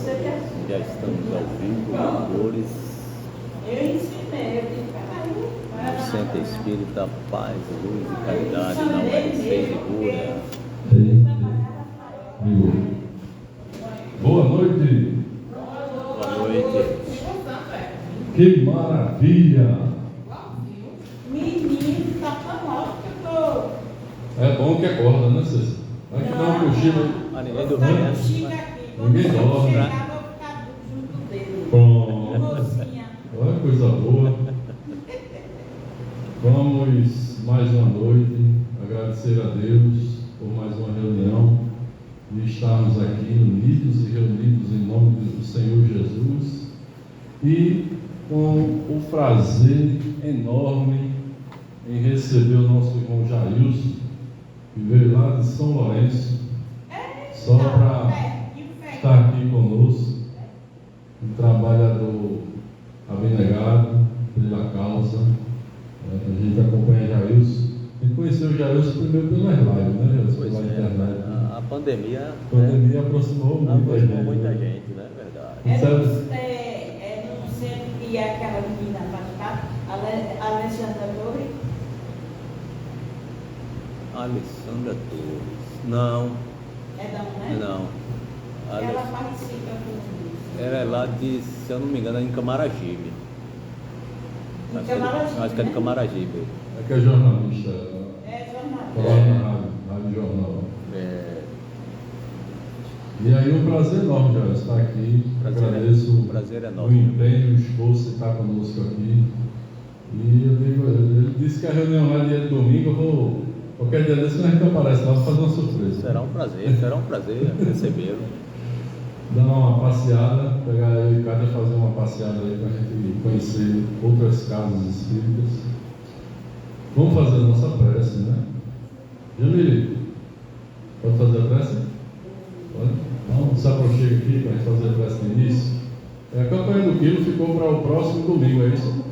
Já estamos ao vivo, louvores. Eu ensinei, eu disse, No Centro Espírita, paz, luz e caridade, na URC Ligúria. Boa noite. Boa noite. Que maravilha. menino, tá famoso que eu tô. É bom que acorda, né, Cês? Vai que dá uma cochila aí. Ah, ninguém dormiu, né? Ninguém dorme. Chegar, vou ficar junto dele. Pronto. Mocinha. Olha, coisa boa. Vamos mais uma noite agradecer a Deus por mais uma reunião e estarmos aqui unidos e reunidos em nome do Senhor Jesus e com o prazer enorme em receber o nosso irmão Jailson, que veio lá de São Lourenço, só para estar aqui conosco, um trabalhador abnegado pela causa. A gente acompanha Jailson. A gente conheceu o Jailson primeiro pela live, né, Jailson? Pois Pela é, internet. a pandemia, A pandemia aproximou muita gente, né? Verdade. É no centro que é aquela menina afastada, Alexandra Torres. Alessandra Torres. Não, É da né? não. Ela participa com Ela é lá de, se eu não me engano, é em Camaragibe. Em Camaragibe, Acho que é de né? Camaragibe. É que é jornalista. É jornal. Coloca na rádio jornal. É, E aí um prazer enorme, Jailson, estar aqui. Agradeço prazer o enorme. empenho, o esforço de estar conosco aqui. E ele disse que a reunião lá dia de domingo, eu vou. Qualquer dia desse a gente aparece lá para fazer uma surpresa. será um prazer recebê-lo. Dar uma passeada, pegar eu e Cádia e fazer uma passeada aí para a gente conhecer outras casas espíritas. Vamos fazer a nossa prece, né? Jamile, pode fazer a prece? Pode? Então, se aproxima aqui para a gente fazer a prece de início. A campanha do quilo ficou para o próximo domingo, é isso?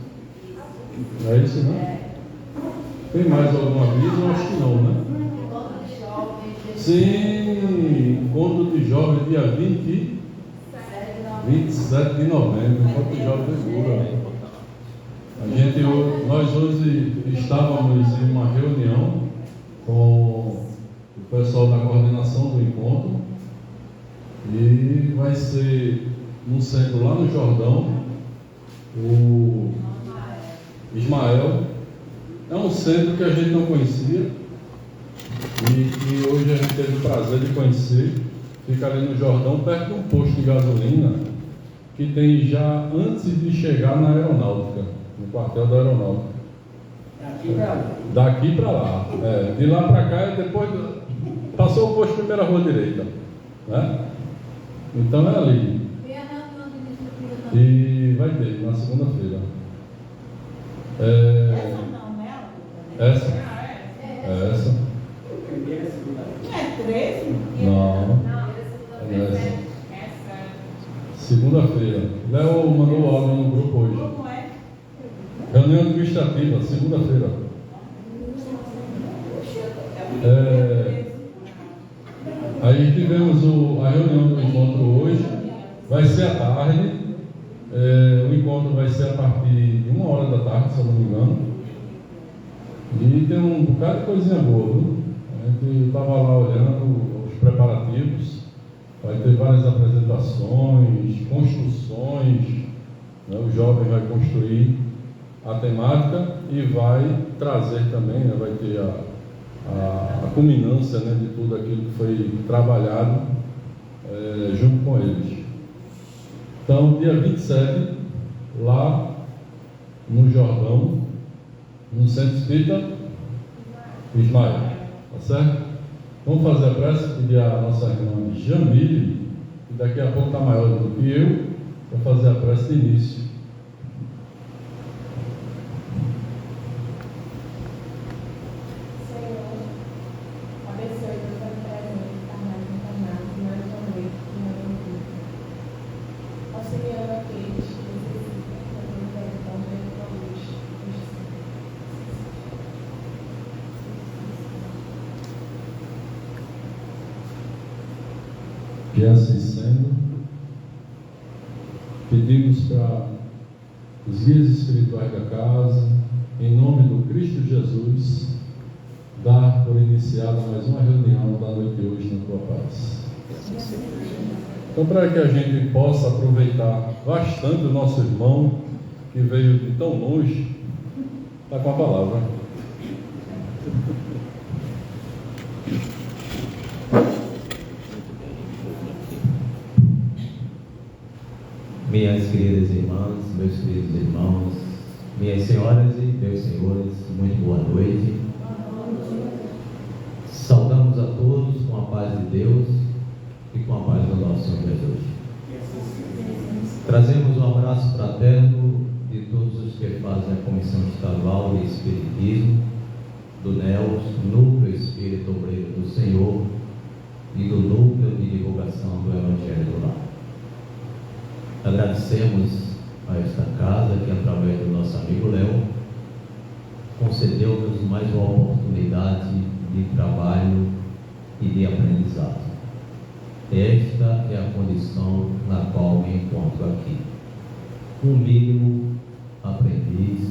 Não é isso, né? Tem mais algum aviso? Eu acho que não, né? Sim, encontro de jovens dia 27 de novembro, encontro de jovens Ligúria. Nós hoje estávamos em uma reunião com o pessoal da coordenação do encontro e vai ser no centro lá no Jordão, o Ismael. É um centro que a gente não conhecia e que hoje a gente teve o prazer de conhecer. Fica ali no Jordão, perto de um posto de gasolina que tem já antes de chegar na aeronáutica, no quartel da aeronáutica. Daqui para lá. De lá para cá e depois passou o posto primeira rua direita, né? Então é ali. E vai ter na segunda-feira. Essa não, né? Essa? Essa? Não é 13? Não. É essa. Segunda-feira. Léo mandou o áudio no grupo hoje. Como é? Reunião administrativa, segunda-feira. Aí tivemos a reunião do encontro hoje. Vai ser à tarde. O encontro vai ser a partir de 1h da tarde, se eu não me engano. E tem um bocado de coisinha boa, viu? A gente estava lá olhando os preparativos. Vai ter várias apresentações, construções, né? O jovem vai construir a temática e vai trazer também, né? Vai ter a culminância, né, de tudo aquilo que foi trabalhado junto com eles. Então, dia 27, lá no Jordão, no Centro Espírita Ismael, tá certo? Vamos fazer a prece, pedir a nossa irmã Jamile, que daqui a pouco está maior do que eu, para fazer a prece de início. Senhor, abençoe Deus a presente, encarnado, mais uma noite, mais um dia. Auxiliando aqueles que necessitam do perdão, da luz, Que assim sendo, Pedimos para os guias espirituais da casa, em nome do Cristo Jesus, dar por iniciada mais uma reunião da noite de hoje na tua paz. Então, para que a gente possa aproveitar bastante o nosso irmão que veio de tão longe, está com a palavra. Minhas queridas irmãs, meus queridos irmãos, minhas senhoras e meus senhores, muito boa noite. Saudamos a todos com a paz de Deus e com a paz do nosso Senhor Jesus. Trazemos um abraço fraterno de todos os que fazem a Comissão Estadual de Espiritismo, do NELS, Núcleo Espírito Obreiro do Senhor, e do Núcleo de Divulgação do Evangelho do Lar. Agradecemos a esta casa que, através do nosso amigo Léo, concedeu-nos mais uma oportunidade de trabalho e de aprendizado. Esta é a condição na qual me encontro aqui. Um mínimo aprendiz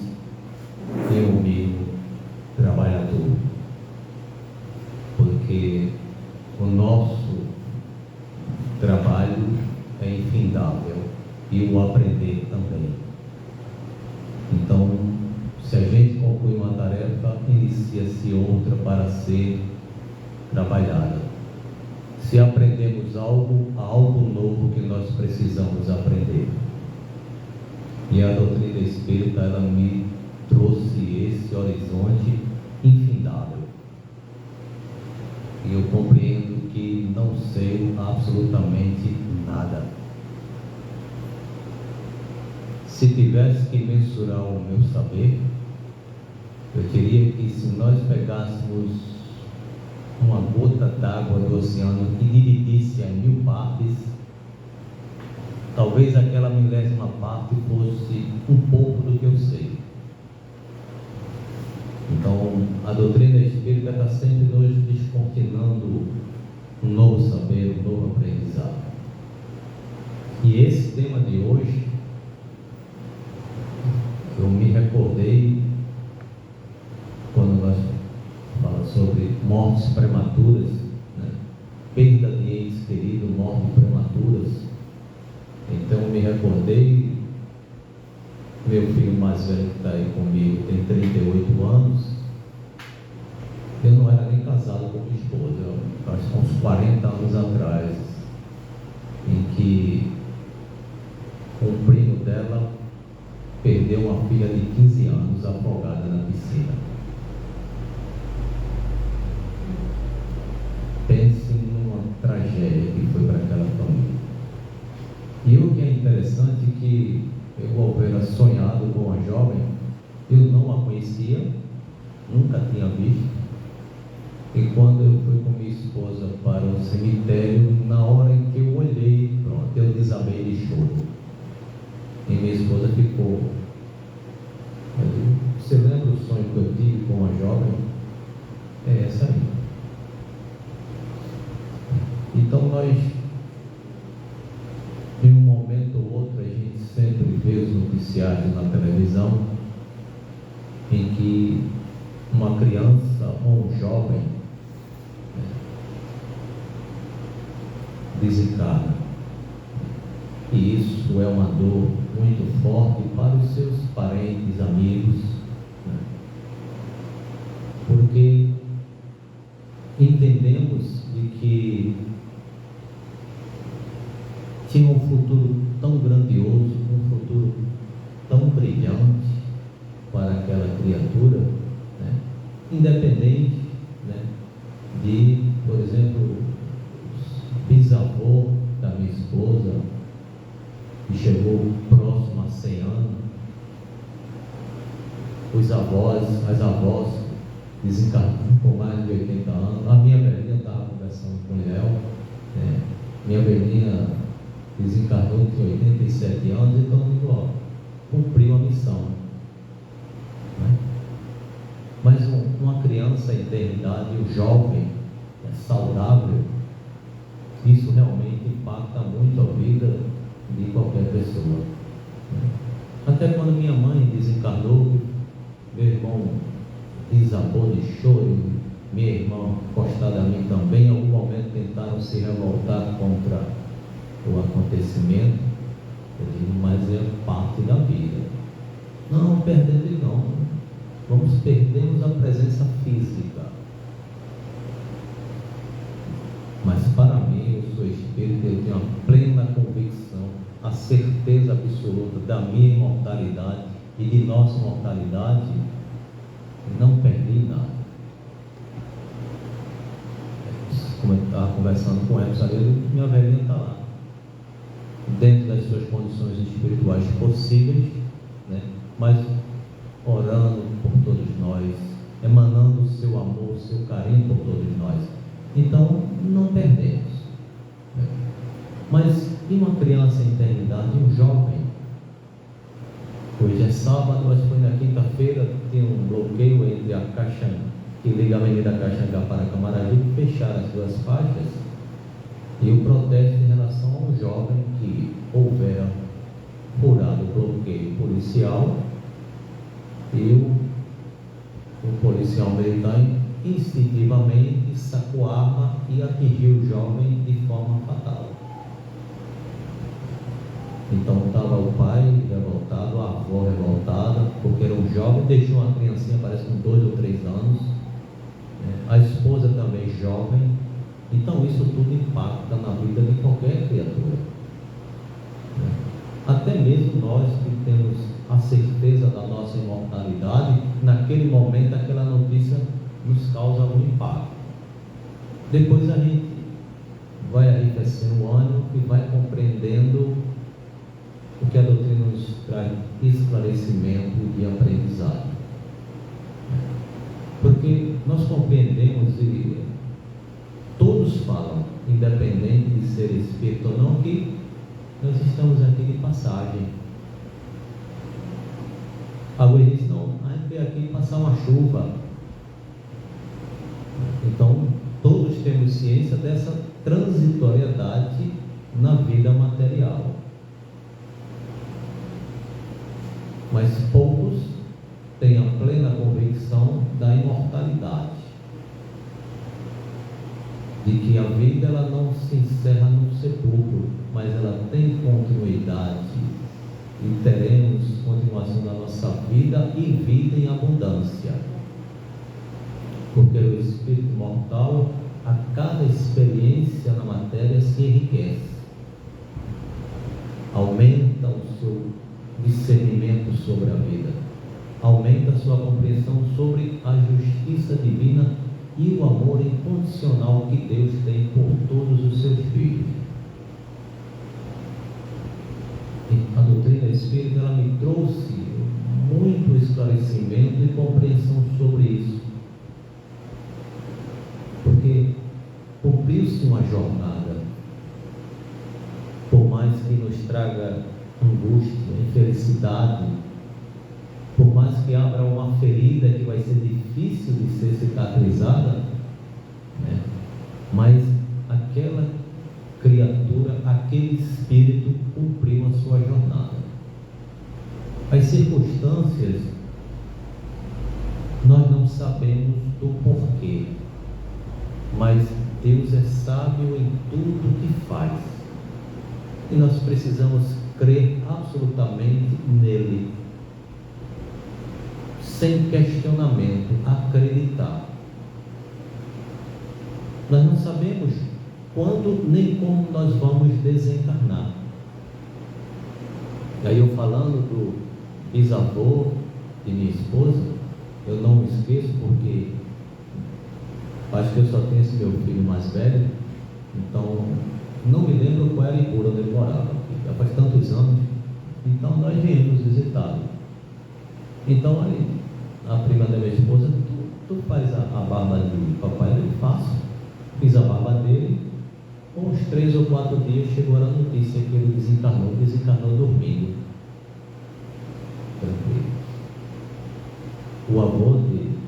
e um mínimo trabalhador. Porque o nosso trabalho é infindável e o aprender também. Então, se a gente conclui uma tarefa, inicia-se outra para ser trabalhada. Se aprendemos algo, há algo novo que nós precisamos aprender. E a doutrina espírita, ela me trouxe esse horizonte infindável. E eu compreendo que não sei absolutamente nada. Se tivesse que mensurar o meu saber, eu diria que se nós pegássemos uma gota d'água do oceano e dividisse em 1000 partes, talvez aquela 1000ª parte fosse um pouco do que eu sei. Então, a doutrina espírita está sempre nos descortinando um novo saber, um novo aprendizado. E esse tema de hoje, eu me recordei quando nós falamos sobre mortes prematuras, né? Perda de entes queridos, mortes prematuras. Então eu me recordei, meu filho mais velho que está aí comigo tem 38 anos, eu não era nem casado com minha esposa, eu acho que uns 40 anos atrás, em que um primo dela perdeu uma filha de 15 anos afogada na piscina. Pense numa tragédia que foi para aquela família. E o que é interessante é que eu, ao ver sonhado com uma jovem, eu não a conhecia, nunca tinha visto. E quando eu fui com minha esposa para o cemitério, na hora em que eu olhei, pronto, eu desabei de choro. E minha esposa ficou. Eu digo, você lembra o sonho que eu tive com uma jovem? É essa aí. Então nós, em um momento ou outro, a gente sempre vê os noticiários na televisão em que uma criança ou um jovem desencarna. E isso é uma dor muito forte para os seus parentes, amigos, né? Porque entendemos de que tinha um futuro tão grandioso, um futuro tão brilhante para aquela criatura, né? Independente, né, de, por exemplo, o bisavô da minha esposa, que chegou próximo a 100 anos, os avós, as avós desencarnaram com mais de 80 anos. A minha velhinha estava conversando com o Léo, né? Minha velhinha desencarnou com 87 anos, então eu digo, ó, cumpriu a missão, né? Mas uma criança, a eternidade, o jovem, saudável, isso realmente impacta muito a vida de qualquer pessoa. Até quando minha mãe desencarnou, meu irmão desabou de choro, minha irmã, encostada a mim também, em algum momento tentaram se revoltar contra o acontecimento. Eu digo, mas é parte da vida. Não, perdendo não. Perdemos a presença física. Mas para mim, eu sou espírito, eu tenho a plena convicção, a certeza absoluta da minha imortalidade e de nossa mortalidade. Não perdi nada. Como eu estava conversando com ela, minha velhinha está lá, dentro das suas condições espirituais possíveis, né? Mas orando por todos nós, emanando o seu amor, o seu carinho por todos nós. Então, não perdemos. Mas e uma criança em eternidade, um jovem? Hoje é sábado, mas foi na quinta-feira, tem um bloqueio entre a caixa que liga a Avenida Caxangá para Camaragibe, fecharam as duas faixas, e o protesto em relação ao jovem que houver furado o bloqueio policial e o policial militar instintivamente sacou a arma e atingiu o jovem de forma fatal. Então estava o pai revoltado, a avó revoltada, porque era um jovem, deixou uma criancinha, parece com 2 ou 3 anos, a esposa também jovem. Então isso tudo impacta na vida de qualquer criatura. Até mesmo nós que temos a certeza da nossa imortalidade, naquele momento aquela notícia nos causa um impacto. Depois a gente vai arrefecendo o ânimo e vai compreendendo o que a doutrina nos traz, esclarecimento e aprendizado. Porque nós compreendemos, e todos falam, independente de ser espírito ou não, que nós estamos aqui de passagem. Alguém diz, não, a gente veio aqui passar uma chuva. Então, todos temos ciência dessa transitoriedade na vida material. Mas poucos têm a plena convicção da imortalidade, de que a vida ela não se encerra no sepulcro, mas ela tem continuidade e teremos continuação da nossa vida e vida em abundância, porque o espírito mortal, a cada experiência na matéria, se enriquece, aumenta o seu discernimento sobre a vida, aumenta a sua compreensão sobre a justiça divina e o amor incondicional que Deus tem por todos os seus filhos. A doutrina espírita ela me trouxe muito esclarecimento e compreensão sobre isso, porque cumpriu-se uma jornada, por mais que nos traga angústia, infelicidade, por mais que abra uma ferida que vai ser difícil de ser cicatrizada, né? Mas aquela criatura, aquele espírito cumpriu a sua jornada. As circunstâncias nós não sabemos do porquê, mas Deus é sábio em tudo que faz, e nós precisamos crer absolutamente nele, sem questionamento, acreditar. Nós não sabemos quando nem como nós vamos desencarnar. E aí eu falando do bisavô de minha esposa, eu não me esqueço, porque acho que eu só tenho esse meu filho mais velho, então não me lembro qual era a Ipura onde ele morava, já faz tantos anos. Então nós viemos visitá-lo. Então aí a prima da minha esposa, tu faz a barba de papai? Eu faço. Fiz a barba dele. Com uns 3 ou 4 dias chegou a notícia que ele desencarnou dormindo. Tranquilo. O avô dele,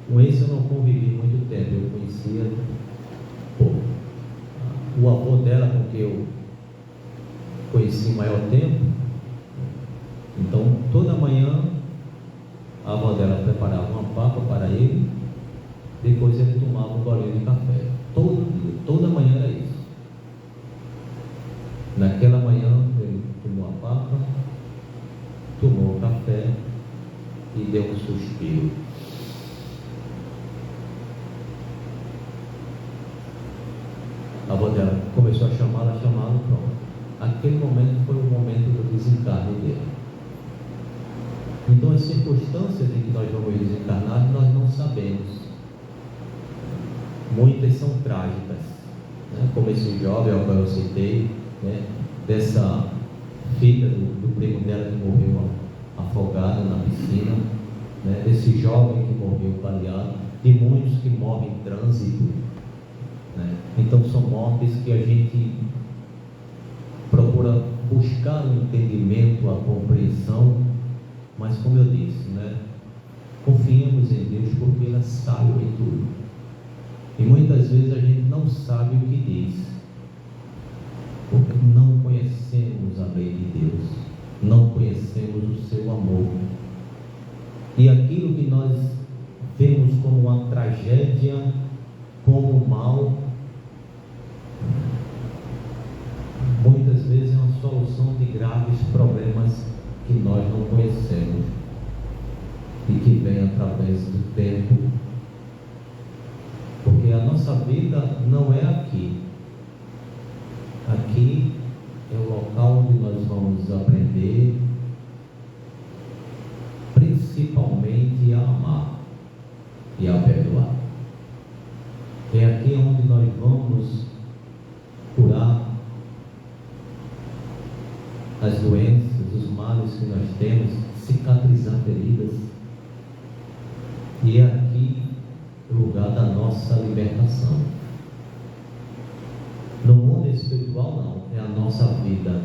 com esse eu não convivi muito tempo, eu conhecia pouco. O avô dela, com que eu conheci maior tempo. Então, toda manhã, a avó dela preparava uma papa para ele, depois ele tomava um golinho de café. Todo dia, toda manhã era isso. Naquela manhã, ele tomou a papa, tomou o café e deu um suspiro. A avó dela começou a chamá-la, pronto. Aquele momento foi o momento do desencarne dele. Então, as circunstâncias em que nós vamos desencarnar, nós não sabemos. Muitas são trágicas, né? Como esse jovem ao qual eu citei, né? Dessa filha do primo dela que morreu afogada na piscina, né? Desse jovem que morreu baleado, de muitos que morrem em trânsito, né? Então, são mortes que a gente procura buscar o entendimento, a compreensão, mas como eu disse, né? Confiemos em Deus porque Ele sabe de tudo. E muitas vezes a gente não sabe o que diz, porque não conhecemos a lei de Deus, não conhecemos o seu amor. E aquilo que nós vemos como uma tragédia, como mal, muitas vezes é uma solução de graves problemas que nós não conhecemos e que vem através do tempo, porque a nossa vida não é aqui. Aqui é o local onde nós vamos aprender principalmente a amar e a perdoar. É aqui onde nós vamos curar as doenças, os males que nós temos, cicatrizar feridas. E é aqui o lugar da nossa libertação. No mundo espiritual não, é a nossa vida,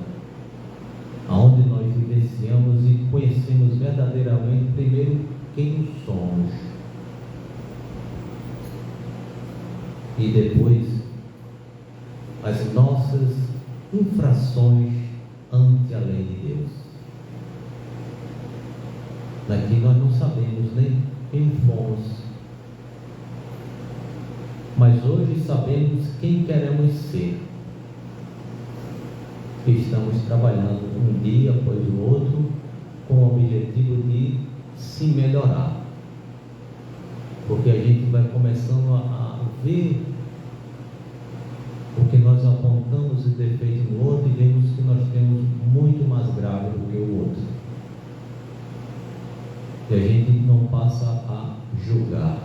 onde nós vivenciamos e conhecemos verdadeiramente primeiro quem somos e depois as nossas infrações ante a lei de Deus. Daqui nós não sabemos nem quem fomos, mas hoje sabemos quem queremos ser. Estamos trabalhando um dia após o outro com o objetivo de se melhorar, porque a gente vai começando a ver o que nós apontamos de defeito no outro e vemos que nós temos muito mais grave do que o outro. E a gente não passa a julgar,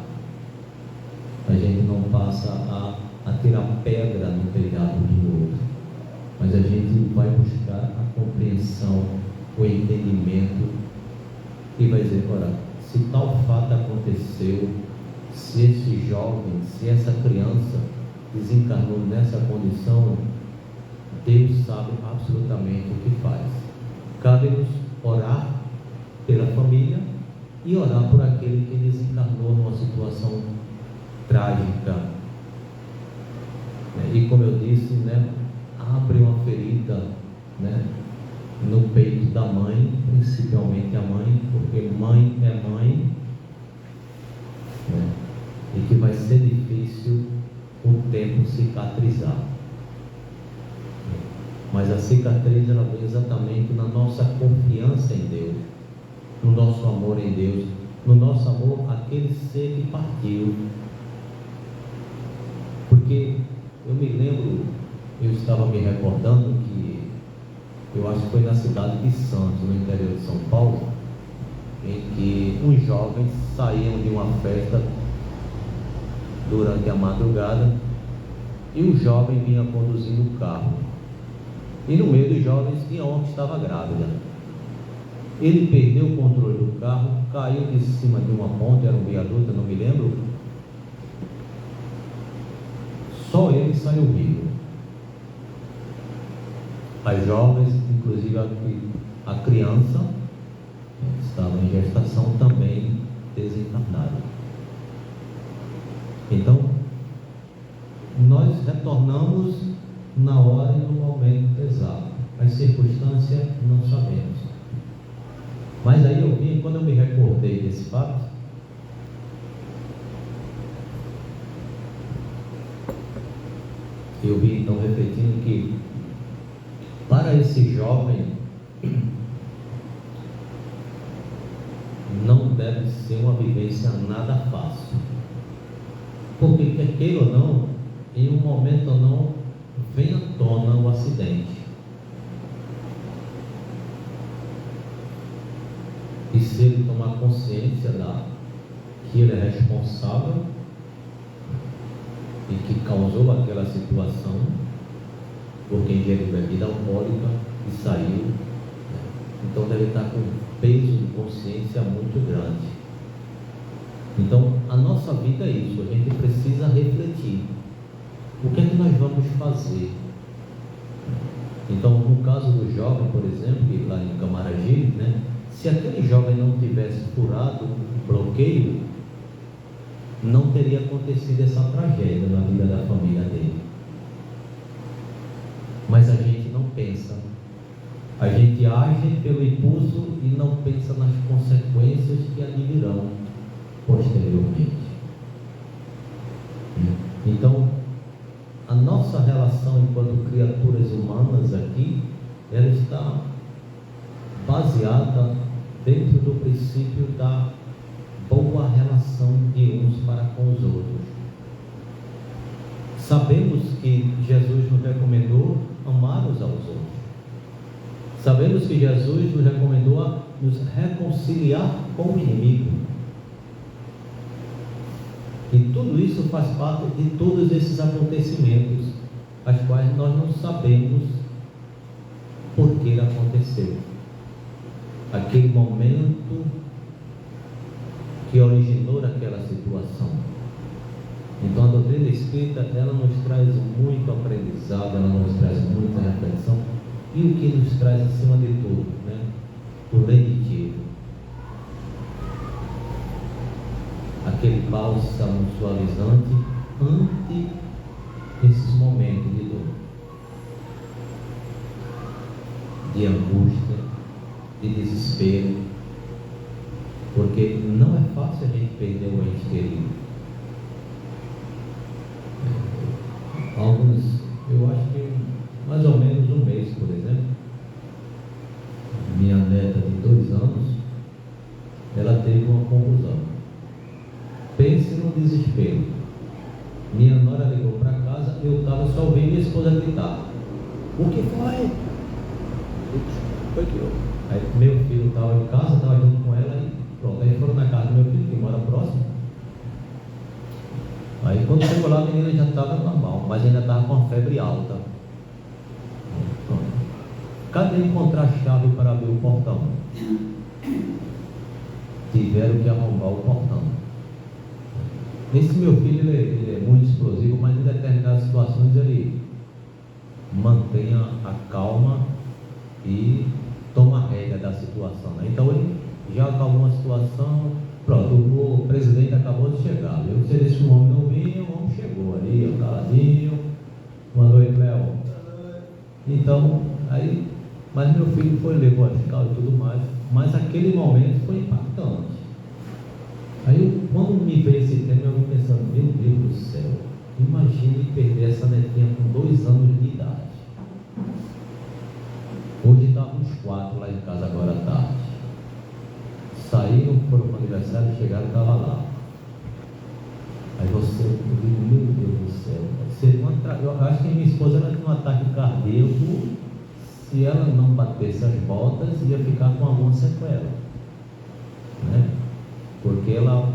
a gente não passa a tirar pedra no telhado do outro, mas a gente vai buscar a compreensão, o entendimento e vai dizer, ora, se tal fato aconteceu, se esse jovem, se essa criança desencarnou nessa condição, Deus sabe absolutamente o que faz. Cabe-nos orar pela família e orar por aquele que desencarnou numa situação trágica. E como eu disse, né, abre uma ferida, né, no peito da mãe, principalmente a mãe, porque mãe é mãe, né, e que vai ser difícil o tempo cicatrizar. Mas a cicatriz ela vem exatamente na nossa confiança em Deus, no nosso amor em Deus, no nosso amor àquele ser que partiu. Porque eu me lembro, eu estava me recordando que eu acho que foi na cidade de Santos, no interior de São Paulo, em que uns jovens saíam de uma festa durante a madrugada e o jovem vinha conduzindo o carro, e no meio dos jovens tinha uma que estava grávida. Ele perdeu o controle do carro, caiu de cima de uma ponte, era um viaduto, eu não me lembro, só ele saiu vivo. As jovens, inclusive a criança que estava em gestação, também desencarnaram. Então, nós retornamos na hora e no momento exato. A as circunstâncias não sabemos. Mas aí eu vi, quando eu me recordei desse fato, eu vi então refletindo que para esse jovem não deve ser uma vivência nada fácil, porque quer queira ou não, em um momento ou não, vem à tona o acidente. E se ele tomar consciência que ele é responsável e que causou aquela situação, porque ingeriu bebida alcoólica e saiu, então deve estar com um peso de consciência muito grande. Então a nossa vida é isso, a gente precisa refletir. O que é que nós vamos fazer? Então, no caso do jovem, por exemplo, que lá em Camaragibe, se aquele jovem não tivesse furado o bloqueio, não teria acontecido essa tragédia na vida da família dele. Mas a gente não pensa. A gente age pelo impulso e não pensa nas consequências que advirão posteriormente. Então, a nossa relação enquanto criaturas humanas aqui, ela está baseada dentro do princípio da boa relação de uns para com os outros. Sabemos que Jesus nos recomendou amar uns aos outros. Sabemos que Jesus nos recomendou a nos reconciliar com o inimigo. E tudo isso faz parte de todos esses acontecimentos, as quais nós não sabemos por que aconteceu. Aquele momento que originou aquela situação. Então a doutrina espírita, ela nos traz muito aprendizado, ela nos traz muita reflexão, e o que nos traz acima de tudo, o lenitivo, aquele bálsamo suavizante ante esses momentos de dor, de angústia, de desespero, porque não é fácil a gente perder o ente querido. Eu acho que mais ou menos um mês, por exemplo, minha neta de 2 anos, ela teve uma convulsão. Pense no desespero. Minha nora ligou para casa, eu estava só ouvindo minha esposa gritar: o que foi? Foi que eu. Aí meu filho estava em casa, estava junto com ela e pronto. Aí foram na casa do meu filho, que mora próximo. Aí quando chegou lá, a menina já estava normal, mas ainda estava com a febre alta. Pronto. Cadê encontrar a chave para abrir o portão? Tiveram que arrombar o portão. Esse meu filho, ele é muito explosivo, mas em determinadas situações ele mantém a calma e toma a rédea da situação. Então ele já acalmou a situação. Pronto, o presidente acabou de chegar. Eu sei se o homem não vinha, o homem chegou ali, caladinho. Boa noite, Léo. Então, aí, mas meu filho foi, levou a fiscal e tudo mais. Mas aquele momento foi impactante. Aí, quando me veio esse tema, eu vim pensando: meu Deus do céu, imagine perder essa netinha com 2 anos de idade. Hoje estavam uns 4 lá em casa agora à tarde. Saíram, foram para o aniversário, chegaram e estavam lá. Aí você, eu digo: meu Deus do céu, eu acho que minha esposa ela tinha um ataque cardíaco. Se ela não batesse as botas, ia ficar com alguma sequela, porque ela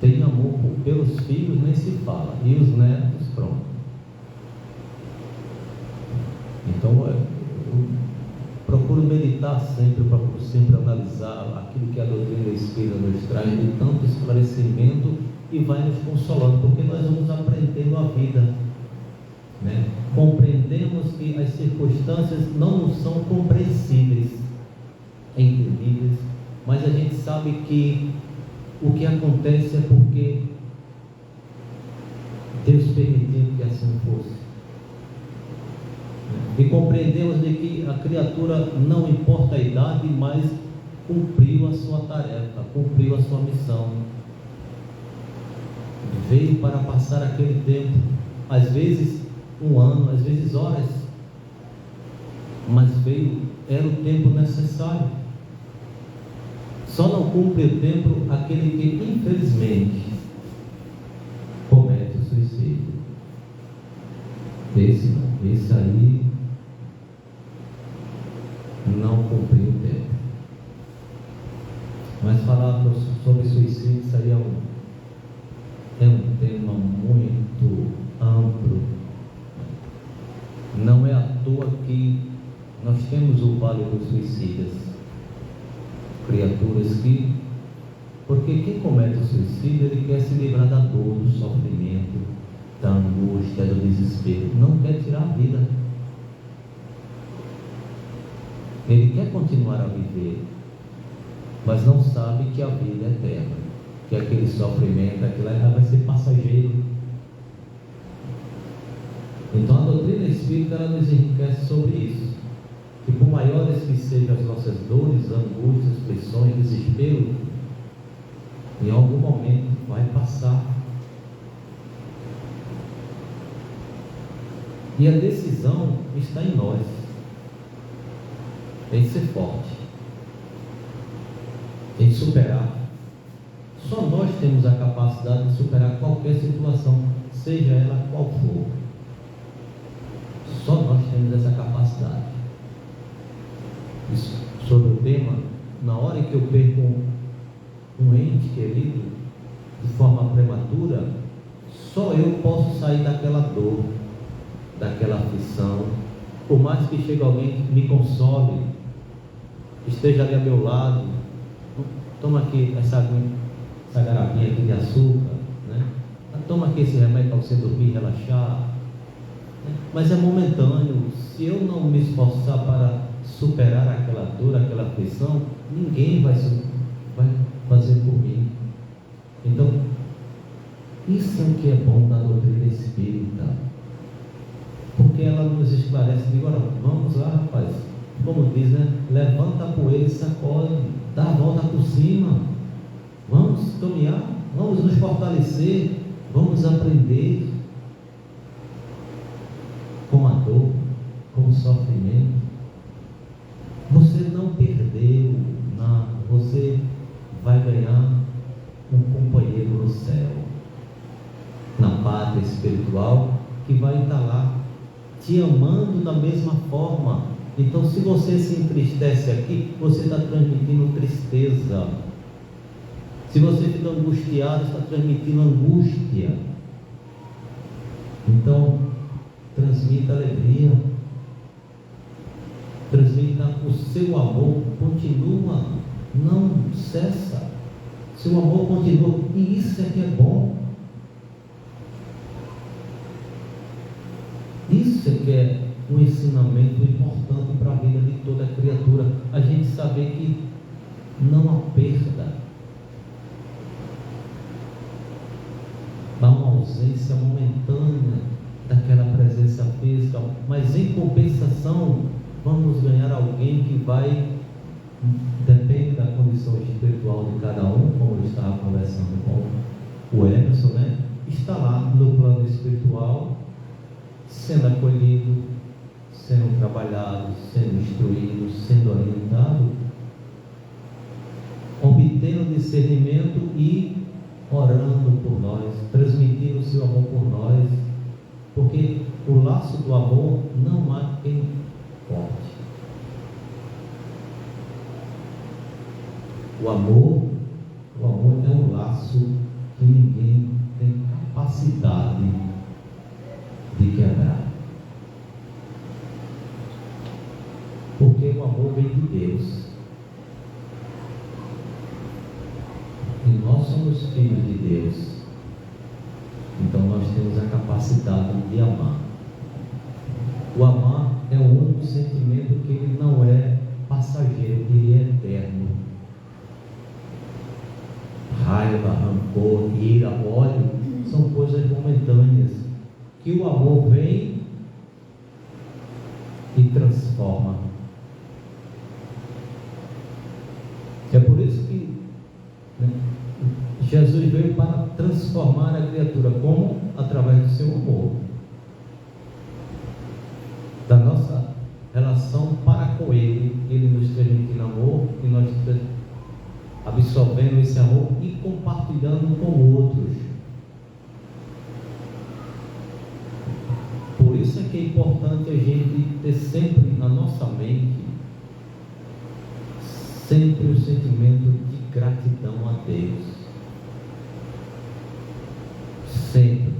tem amor pelos filhos, nem se fala, e os netos, pronto. Então eu procuro meditar sempre, procuro sempre analisar aquilo que a doutrina espírita nos traz de tanto esclarecimento e vai nos consolando, porque nós vamos aprendendo a vida, Compreendemos que as circunstâncias não nos são compreensíveis, entendíveis, mas a gente sabe que o que acontece é porque Deus permitiu que assim fosse. E compreendemos de que a criatura, não importa a idade, mas cumpriu a sua tarefa, cumpriu a sua missão. Veio para passar aquele tempo, às vezes 1 ano, às vezes horas, mas veio, era o tempo necessário. Só não cumpre o tempo aquele que, infelizmente, comete o suicídio. Esse não, esse aí não cumpriu o tempo. Mas falar sobre suicídio, isso aí é um tema muito amplo. Não é à toa que nós temos o Vale dos Suicidas, criaturas que, porque quem comete o suicídio, ele quer se livrar da dor, do sofrimento, da angústia, do desespero, não quer tirar a vida, ele quer continuar a viver, mas não sabe que a vida é eterna, que aquele sofrimento, aquilo vai ser passageiro. Então a doutrina espírita, ela nos enriquece sobre isso, que por maiores que sejam as nossas dores, angústias, pressões, desespero, em algum momento vai passar. E a decisão está em nós, em ser forte, em superar. Só nós temos a capacidade de superar qualquer situação, seja ela qual for. Só nós temos essa capacidade. Isso, sobre o tema, na hora em que eu perco um ente querido de forma prematura, só eu posso sair daquela dor, daquela aflição. Por mais que chegue alguém que me console, esteja ali ao meu lado, toma aqui essa garrafinha aqui de açúcar, né? Toma aqui esse remédio para você dormir, relaxar, né? Mas é momentâneo. Se eu não me esforçar para superar aquela dor, aquela aflição, ninguém vai fazer por mim. Então, isso é o que é bom da doutrina espírita, porque ela nos esclarece. Agora, vamos lá, rapaz, como diz, né? Levanta a poeira e sacode, dá a volta por cima, vamos caminhar, vamos nos fortalecer, vamos aprender com a dor, com o sofrimento. Você não perdeu nada, você vai ganhar um companheiro no céu, na pátria espiritual, que vai estar lá te amando da mesma forma. Então, se você se entristece aqui, você está transmitindo tristeza. Se você fica angustiado, está transmitindo angústia. Então, transmita alegria, transmita o seu amor, continua, não cessa. Seu amor continua, e isso é que é bom. Isso é que é um ensinamento importante para a vida de toda criatura. A gente saber que não há perda, há uma ausência momentânea daquela presença física, mas em compensação vamos ganhar alguém que vai, depende da condição espiritual de cada um, como eu estava conversando com o Emerson, né? Está lá no plano espiritual, sendo acolhido, sendo trabalhado, sendo instruído, sendo orientado, obtendo discernimento e orando por nós, transmitindo o seu amor por nós, porque o laço do amor não há quem corte. O amor é um laço que ninguém tem capacidade de quebrar, porque o amor vem de Deus, e nós somos filhos de Deus. Então nós temos a capacidade de amar. O amar é o único sentimento que ele não é passageiro, ele é eterno. Raiva, rancor, ira, ódio são coisas momentâneas, que o amor vem e transforma. É por isso que, né, Jesus veio para transformar a criatura. Como? Através do seu amor, da nossa relação para com Ele. Ele nos transmite amor e nós absorvendo esse amor e compartilhando com outros. Por isso é que é importante a gente ter sempre na nossa mente sempre o sentimento de gratidão a Deus. Sempre.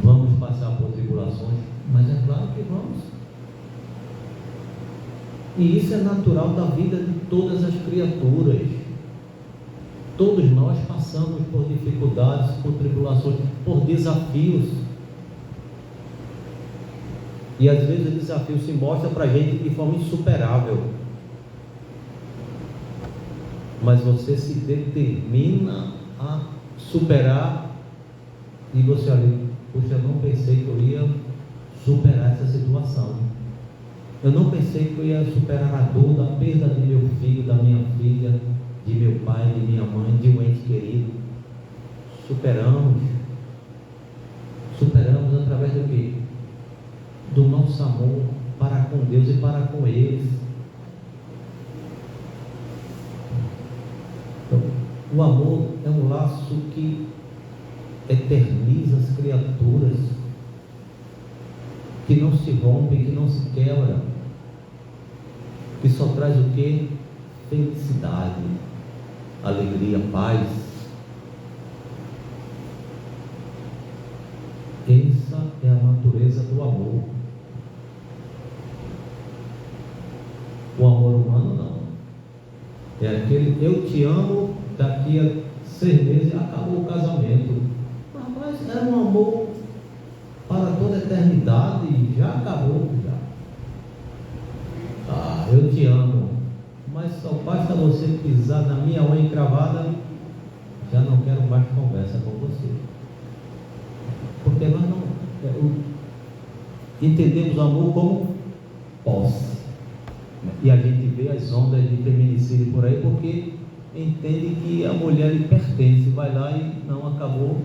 Vamos passar por tribulações, mas é claro que vamos. E isso é natural da vida de todas as criaturas. Todos nós passamos por dificuldades, por tribulações, por desafios. E às vezes o desafio se mostra para a gente de forma insuperável. Mas você se determina a superar e você olha, puxa, eu não pensei que eu ia superar essa situação. Eu não pensei que eu ia superar a dor da perda de meu filho, da minha filha, de meu pai, de minha mãe, de um ente querido. Superamos através do quê? Do nosso amor para com Deus e para com eles. Então, o amor é um laço que eterniza as criaturas, que não se rompe, que não se quebra, que só traz o quê? Felicidade, alegria, paz. Essa é a natureza do amor. O amor humano não. É aquele eu te amo, daqui a 6 meses acabou o casamento. Mas era um amor para toda a eternidade e já acabou. Já. Ah, eu te amo, mas só basta você pisar na minha unha encravada, já não quero mais conversa com você. Porque nós não entendemos o amor como posse. E a gente vê as ondas de feminicídio por aí porque entende que a mulher lhe pertence, vai lá e não acabou.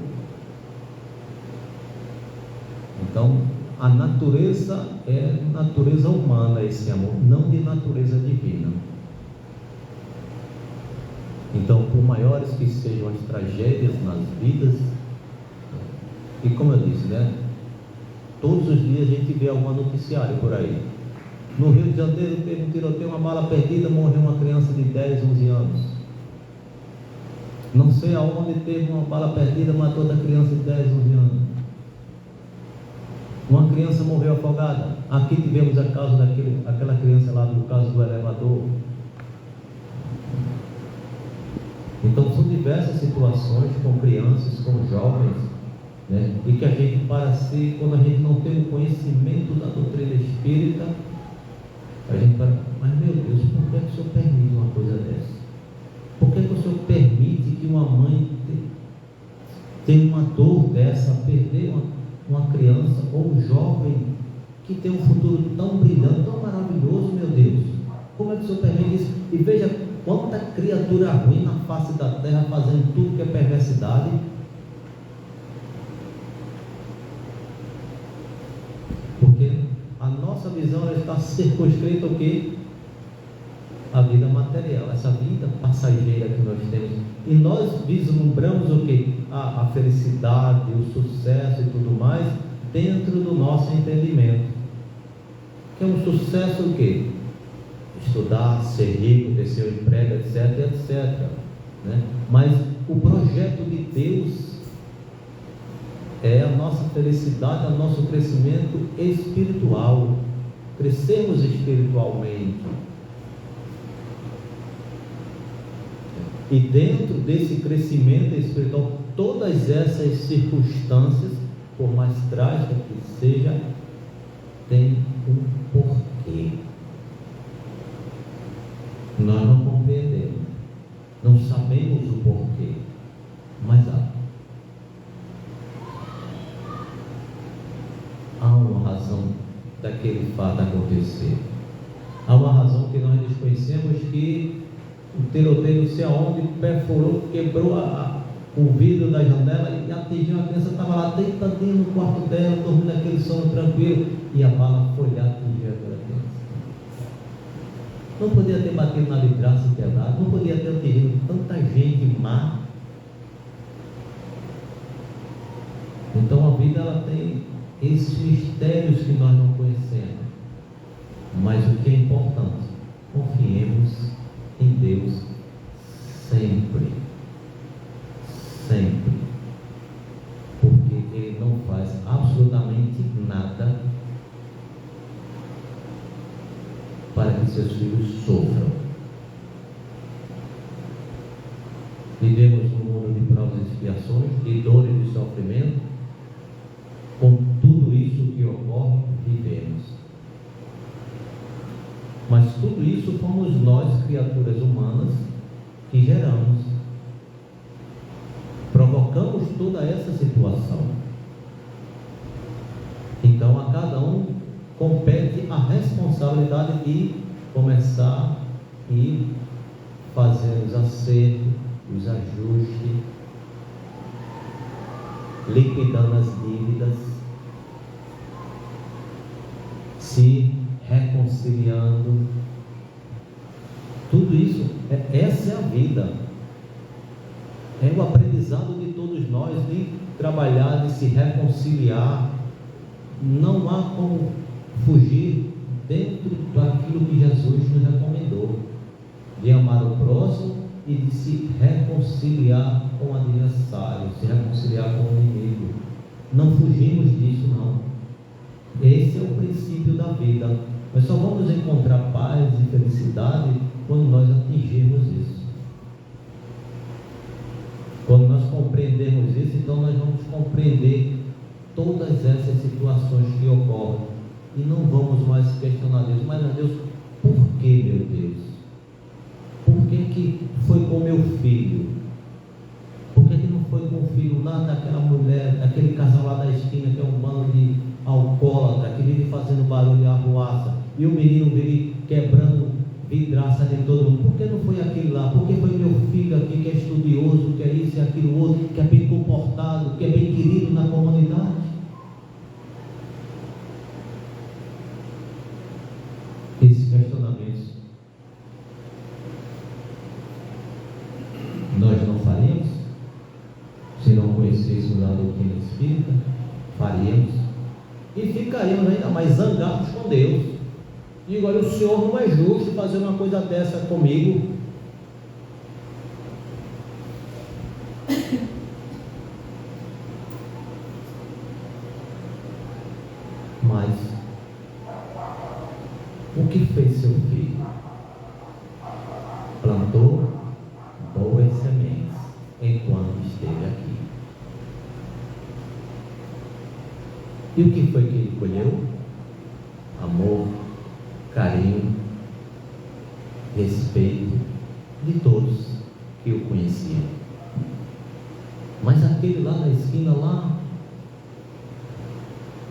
Então, a natureza é natureza humana, esse amor, não de natureza divina. Então, por maiores que sejam as tragédias nas vidas, e como eu disse, né? Todos os dias a gente vê algum noticiário por aí. No Rio de Janeiro teve um tiroteio, uma bala perdida, morreu uma criança de 10, 11 anos. Não sei aonde teve uma bala perdida, matou outra criança de 10, 11 anos. Uma criança morreu afogada. Aqui tivemos a causa daquela criança lá do caso do elevador. Então são diversas situações com crianças, com jovens, né? E que a gente, quando a gente não tem o conhecimento da doutrina espírita, a gente fala, mas meu Deus, por que o Senhor permite uma coisa dessa? Por que o Senhor permite que uma mãe tenha uma dor dessa, perder uma criança ou um jovem que tem um futuro tão brilhante, tão maravilhoso, meu Deus? Como é que o Senhor permite isso? E veja quanta criatura ruim na face da terra, fazendo tudo que é perversidade. Porque a nossa visão ela está circunscrita ao quê? A vida material, essa vida passageira que nós temos. E nós vislumbramos o quê? A felicidade, o sucesso e tudo mais dentro do nosso entendimento. Que é um sucesso o quê? Estudar, ser rico, ter seu emprego, etc, etc. Né? Mas o projeto de Deus é a nossa felicidade, o nosso crescimento espiritual. Crescemos espiritualmente. E dentro desse crescimento espiritual, todas essas circunstâncias, por mais trágica que seja, tem um porquê. Nós não compreendemos, não sabemos o porquê, mas uma razão daquele fato acontecer. Há uma razão que nós desconhecemos, que o tiroteio não sei aonde perfurou, quebrou o vidro da janela e atingiu a criança, estava lá deitadinha no quarto dela, dormindo aquele sono tranquilo, e a bala foi lá atingir aquela criança. Não podia ter batido na vidraça e quebrado, não podia ter atingido tanta gente má. Então a vida, ela tem esses mistérios que nós não conhecemos. Mas o que é importante, confiemos em Deus sempre. Sempre. Porque Ele não faz absolutamente nada para que seus filhos sofram. Vivemos num mundo de provas e expiações, de dor e de sofrimento. Com tudo isso que ocorre, vivemos. Mas tudo isso fomos nós, criaturas humanas, que geramos. Provocamos toda essa situação. Então a cada um compete a responsabilidade de começar e fazer os acertos, os ajustes, liquidando as dívidas, se reconciliando. Tudo isso, essa é a vida. É o aprendizado de todos nós, de trabalhar, de se reconciliar. Não há como fugir dentro daquilo que Jesus nos recomendou, de amar o próximo e de se reconciliar com o adversário, se reconciliar com o inimigo. Não fugimos disso, não. Esse é o princípio da vida. Nós só vamos encontrar paz e felicidade quando nós atingirmos isso. Quando nós compreendermos isso, então nós vamos compreender todas essas situações que ocorrem e não vamos mais questionar Deus. Mas Deus, por que, meu Deus? Por que foi com meu filho? Por que não foi com o filho lá daquela mulher, daquele casal lá da esquina, que é um bando de alcoólatra, que vive fazendo barulho e arruaça, e o menino vive quebrando vidraça de todo mundo? Por que não foi aquele lá? Por que foi meu filho aqui, que é estudioso, que é isso e aquilo outro, que é bem comportado, que é bem querido na comunidade? Esses questionamentos nós não faríamos se não conhecêssemos a doutrina espírita? Faríamos e ficaríamos ainda mais zangados com Deus. Digo, olha, o Senhor não é justo fazer uma coisa dessa comigo. Mas o que fez seu filho? Plantou boas sementes enquanto esteve aqui. E o que foi que ele colheu? Amor, carinho, respeito de todos que o conheciam. Mas aquele lá na esquina lá,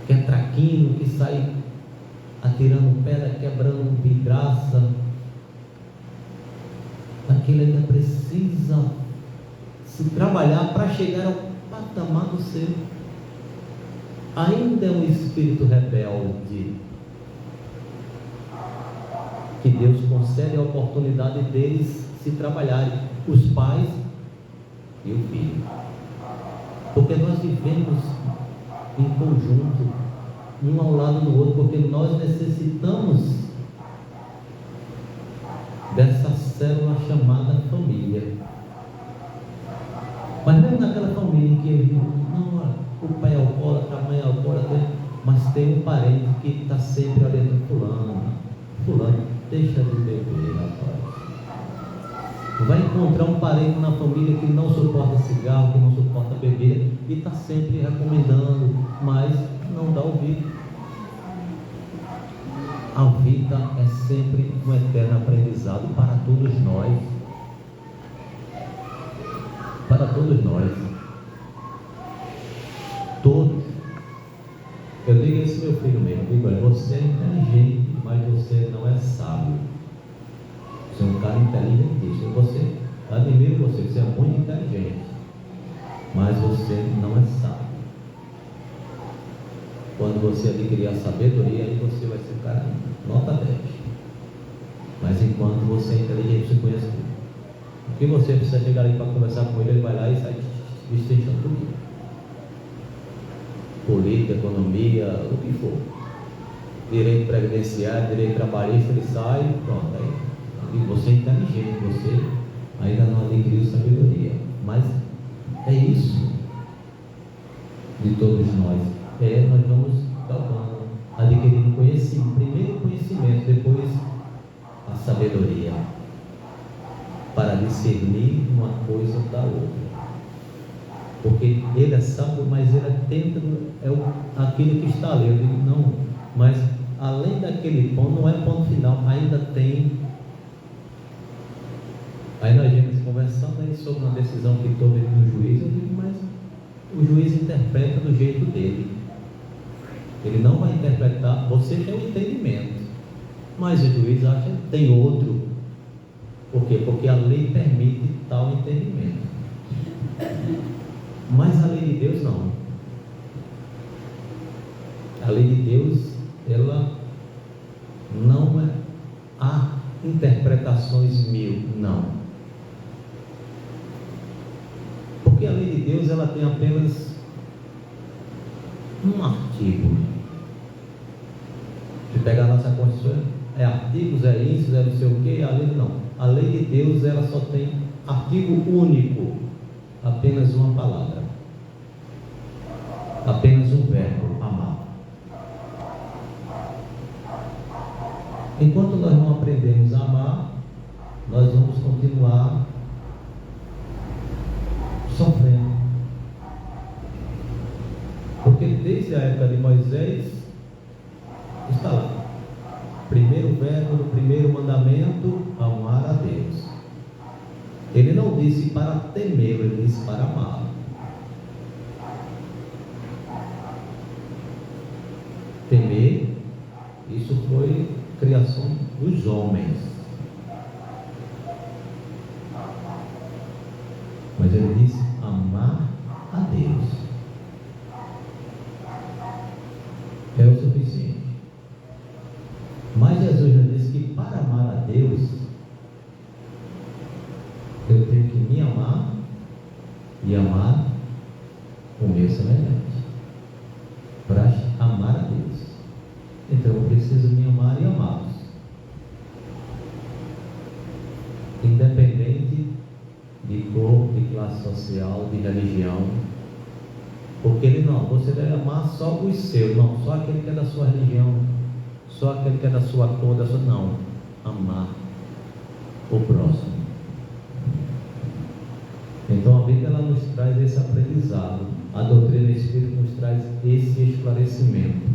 que é traquino, que sai atirando pedra, quebrando vidraça, aquele ainda precisa se trabalhar para chegar ao patamar do seu. Ainda é um espírito rebelde, que Deus concede a oportunidade deles se trabalharem, os pais e o filho, porque nós vivemos em conjunto, um ao lado do outro, porque nós necessitamos dessa célula chamada família. Mas mesmo naquela família em que ele não, o pai é alcoólatra, a mãe é alcoólatra, mas tem um parente que está sempre olhando fulano, deixa de beber, rapaz. Vai encontrar um parente na família que não suporta cigarro, que não suporta bebida, e está sempre recomendando, mas não dá ouvido. A vida é sempre um eterno aprendizado para todos nós. Para todos nós. Todos. Eu digo a esse meu filho mesmo, digo, olha, você é inteligente, mas você não é sábio. Você é um cara inteligentíssimo. Você, admiro você é muito inteligente, mas você não é sábio. Quando você adquirir a sabedoria, aí você vai ser um cara nota 10. Mas enquanto você é inteligente, você conhece tudo. O que você precisa chegar ali para conversar com ele vai lá e sai destrinchando tudo. Política, economia, o que for. Direito previdenciário, direito trabalhista, ele sai, pronto. Aí você é inteligente, você ainda não adquiriu sabedoria. Mas é isso de todos nós. Nós vamos adquirindo conhecimento, primeiro conhecimento, depois a sabedoria, para discernir uma coisa da outra. Porque ele é sábio, mas ele atenta aquilo que está ali. Eu digo, não, mas além daquele ponto, não é ponto final, ainda tem. Aí nós vimos conversando aí sobre uma decisão que teve no juiz. Eu digo, mas o juiz interpreta do jeito dele. Ele não vai interpretar, você tem um entendimento, mas o juiz acha que tem outro. Por quê? Porque a lei permite tal entendimento. Mas a lei de Deus não. A lei de Deus, ela não há interpretações mil, não. Porque a lei de Deus, ela tem apenas um artigo. Se pegar a nossa Constituição, é artigos, é isso, é não sei o que, a lei não. A lei de Deus, ela só tem artigo único, apenas uma palavra, apenas um verbo, amar. Enquanto nós não aprendemos a amar, nós vamos continuar sofrendo. Porque desde a época de Moisés, está lá. Primeiro verbo do primeiro mandamento, amar a Deus. Ele não disse para temê-lo, ele disse para amá-lo. Temer, isso foi criação dos homens. Mas ele disse amar a Deus. É o suficiente. Mas Jesus já disse que para amar a Deus, eu tenho que me amar e amar o meu semelhante. Para amar a Deus, então eu preciso me amar e amá-los, independente de cor, de classe social, de religião. Porque ele não, você deve amar só os seus, não, só aquele que é da sua religião, só aquele que é da sua cor, da sua, não, amar o próximo. Então a Bíblia ela nos traz esse aprendizado, a doutrina espírita nos traz esse esclarecimento.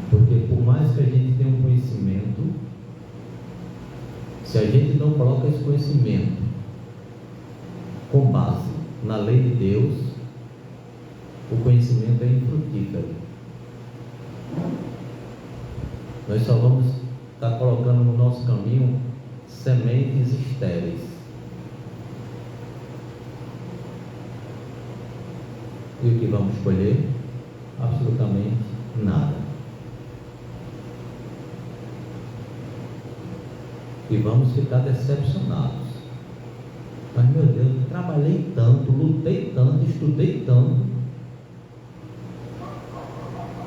Porque por mais que a gente tenha um conhecimento, se a gente não coloca esse conhecimento com base na lei de Deus, o conhecimento é infrutífero. Nós só vamos estar colocando no nosso caminho sementes estéreis. E o que vamos colher? Absolutamente nada. E vamos ficar decepcionados. Mas meu Deus, eu trabalhei tanto, lutei tanto, estudei tanto,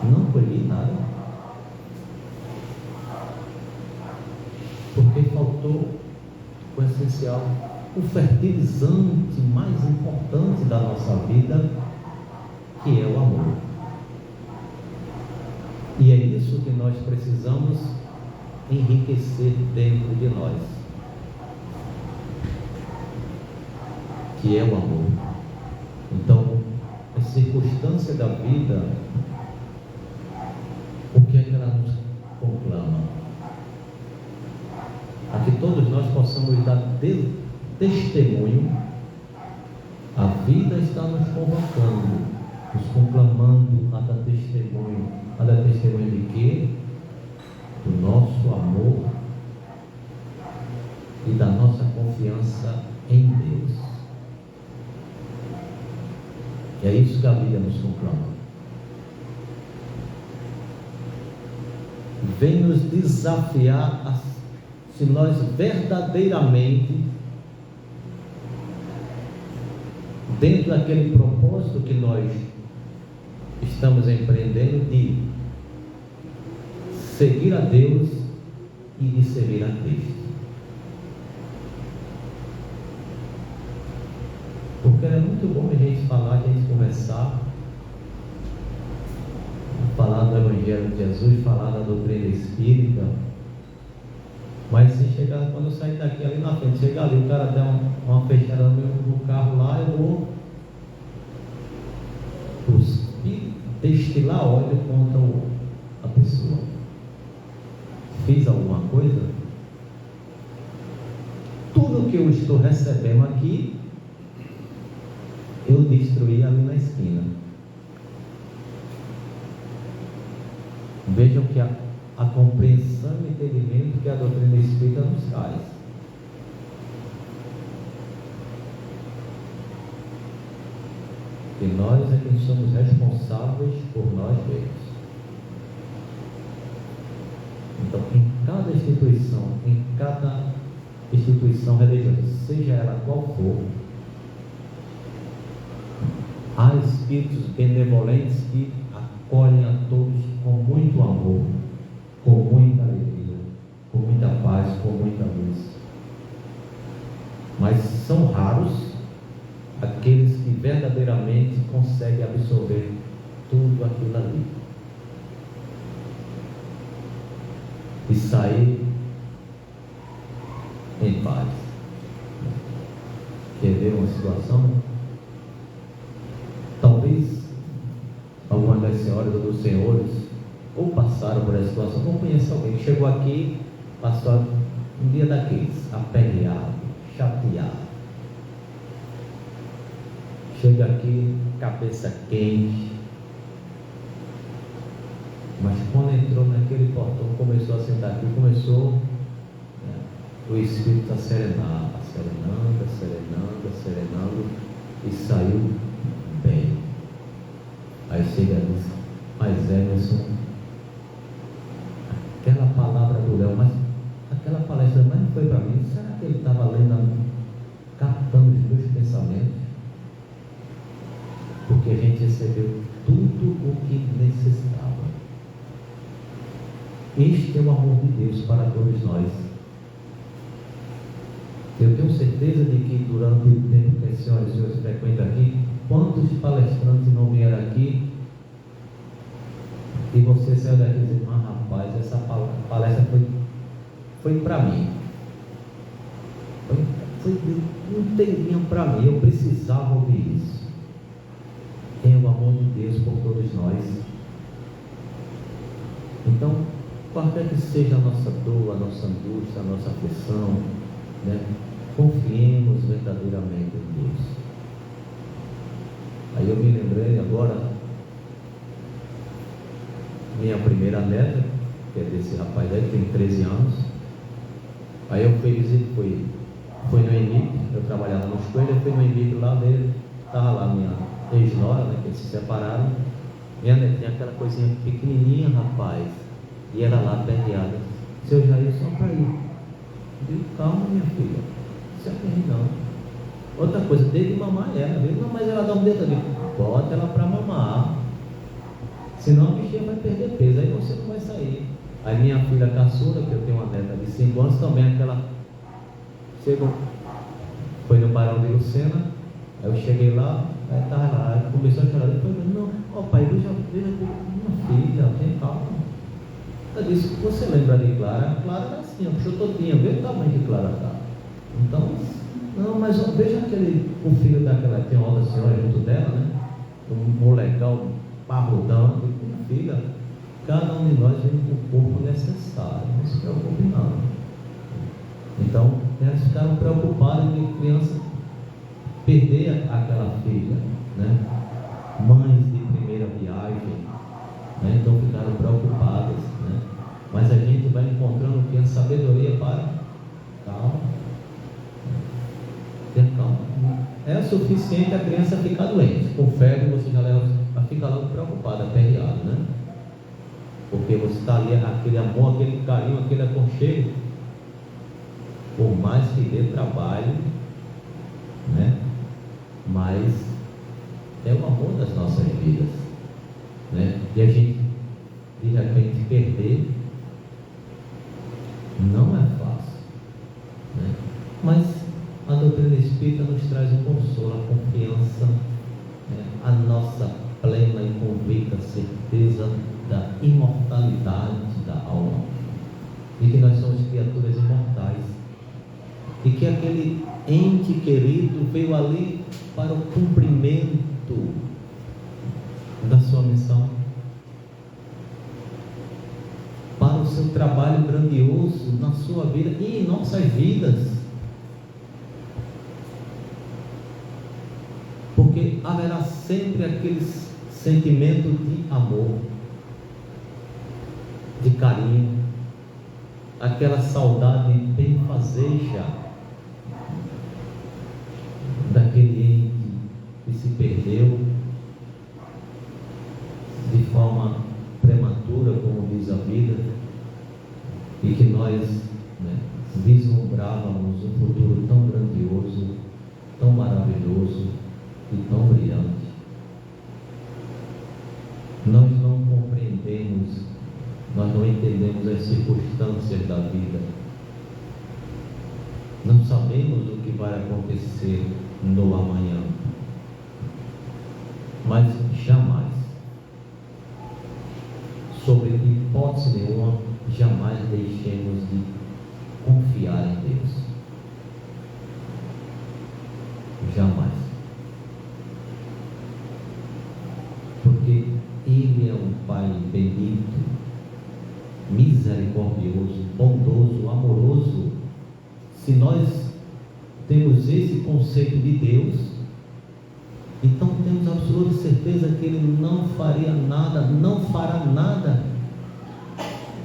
não colhi nada. Porque faltou o essencial, o fertilizante mais importante da nossa vida, que é o amor. E é isso que nós precisamos enriquecer dentro de nós, que é o amor. Então, a circunstância da vida, o que é que ela nos conclama? A que todos nós possamos dar testemunho à vida está nos convocando, nos conclamando a dar testemunho. A dar testemunho de quê? Do nosso amor e da nossa confiança em Deus. É isso que a Bíblia nos conclama. Vem nos desafiar se nós verdadeiramente, dentro daquele propósito que nós estamos empreendendo, de seguir a Deus e de servir a Cristo. Porque é muito bom a gente falar, a gente conversar, falar do Evangelho de Jesus, falar da doutrina espírita, mas se chegar, quando eu sair daqui ali na frente, chegar ali, o cara der uma fechada no carro lá, eu vou destilar óleo contra a pessoa. Fiz alguma coisa? Tudo que eu estou recebendo aqui, eu destruí ali na esquina. Vejam que a compreensão e entendimento que a doutrina espírita nos traz. Que nós é quem somos responsáveis por nós mesmos. Então, em cada instituição religiosa, seja ela qual for, há espíritos benevolentes que acolhem a todos com muito amor, com muita alegria, com muita paz, com muita luz. Mas são raros aqueles que verdadeiramente conseguem absorver tudo aquilo ali e sair em paz. Quer ver uma situação? Talvez algumas das senhoras ou dos senhores ou passaram por essa situação, ou conhecem alguém que chegou aqui, passou um dia daqueles, aperreado, chateado. Chega aqui, cabeça quente, mas quando entrou naquele portão, começou a sentar aqui, começou o Espírito a serenar, serenando, e saiu bem. Aí chega e diz: mas Emerson, aquela palavra do Léo, mas aquela palestra não foi para mim. Será que ele estava lendo, captando os meus pensamentos? Porque a gente recebeu tudo o que necessitava. Este é o amor de Deus para todos nós. Eu tenho certeza de que durante o tempo que as senhoras e os senhores frequentam aqui, quantos palestrantes não vieram aqui e você saiu daqui e disse: rapaz, essa palestra foi para mim. Foi inteirinha para mim, eu precisava ouvir isso. É o amor de Deus por todos nós. Então, qualquer que seja a nossa dor, a nossa angústia, a nossa aflição, confiemos verdadeiramente em Deus. Aí eu me lembrei agora, minha primeira neta, que é desse rapaz aí, que tem 13 anos. Aí eu fui no ENIP, eu trabalhava no escola, eu fui no ENIP lá dele, estava lá minha ex-nora, que eles se separaram. Minha netinha, aquela coisinha pequenininha, rapaz, e ela lá perreada: seu Jair, só para ir. Eu digo: calma, minha filha, não se aperre não. Outra coisa, dei de mamar ela, viu? Não, mas ela dá um dedo, eu digo: bota ela para mamar, senão a bichinha vai perder peso, aí você não vai sair. Aí minha filha caçula, que eu tenho uma neta de 5 anos também, aquela chegou, foi no Barão de Lucena. Aí eu cheguei lá, aí estava lá, aí começou a chorar. Eu falei: não, pai, veja, minha filha, tem calma. Ela disse: você lembra de Clara? A Clara era assim, puxou todinha, vê o tamanho que Clara está. Então, não, mas veja o filho daquela, tem uma outra senhora junto dela, né? Um molecão parrudão. Minha filha, cada um de nós vem com o corpo necessário, não se preocupe não. Então, elas ficaram preocupadas de criança perder aquela filha, né? Mães de primeira viagem, né? Então ficaram preocupadas, né? Mas a gente vai encontrando o que? A sabedoria para calma. Ter calma. É suficiente a criança ficar doente. Com febre você já leva, ela fica logo preocupada, aperreada, né? Porque você está ali, aquele amor, aquele carinho, aquele aconchego. Por mais que dê trabalho, né? Mas é o amor das nossas vidas, né? E a gente, de repente, perder não é fácil, né? Mas a doutrina espírita nos traz o consolo, a confiança, né? A nossa plena e convicta certeza da imortalidade da alma, e que nós somos criaturas imortais, e que aquele ente querido veio ali para o cumprimento da sua missão, para o seu trabalho grandioso na sua vida e em nossas vidas, porque haverá sempre aquele sentimento de amor, de carinho, aquela saudade benfazeja daquele ente que se perdeu de forma prematura, como diz a vida, e que nós, né, vislumbrávamos um futuro tão grandioso, tão maravilhoso e tão brilhante. Nós não compreendemos, nós não entendemos as circunstâncias da vida, não sabemos o que vai acontecer no amanhã, mas jamais, sob hipótese nenhuma, jamais deixemos de confiar em Deus. Jamais. Porque Ele é um Pai bendito, misericordioso, bondoso, amoroso. Se nós temos esse conceito de Deus, então temos absoluta certeza que Ele não faria nada, não fará nada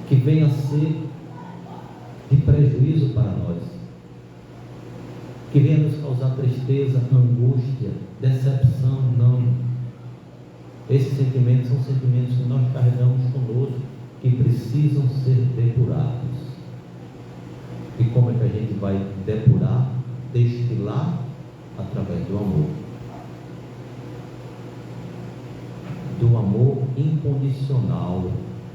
que venha a ser de prejuízo para nós, que venha nos causar tristeza, angústia, decepção. Não. Esses sentimentos são sentimentos que nós carregamos conosco, que precisam ser depurados. E como é que a gente vai depurar? Destilar através do amor. Do amor incondicional,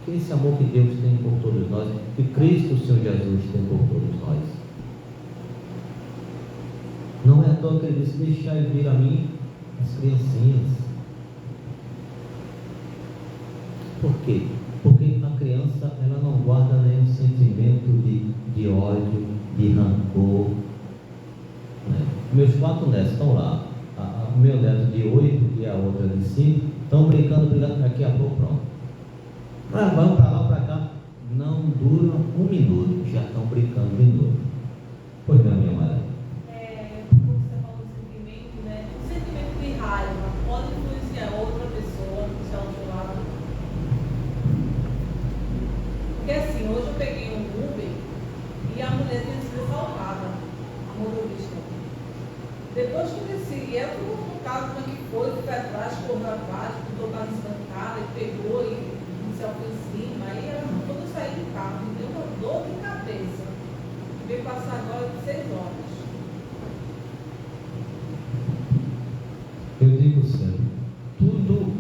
que é esse amor que Deus tem por todos nós, que Cristo, o Senhor Jesus, tem por todos nós. Não é à toa que Ele disse: deixai vir a mim as criancinhas. Por quê? Porque a criança, ela não guarda nenhum sentimento de ódio, de rancor, né? Meus 4 netos estão lá, o meu neto de 8 e a outra de 5, estão brincando, daqui a pouco pronto. Vamos para lá, para cá. Não dura 1 minuto, já estão brincando de novo. Pois não, minha Maria. Como você falou do sentimento, né? O sentimento de raiva pode influenciar outra pessoa que está ao seu lado. Porque assim, hoje eu peguei um Uber e a mulher tinha sido assaltada, a motorista. Depois que eu desci, ela ficou no carro, como é que foi atrás, correu atrás, botou o carro em cima do cara, e pegou e se alcançou em cima. Aí ela não pôde sair do carro, me deu uma dor de cabeça. Veio passar agora de 6 horas. Eu digo sempre, tudo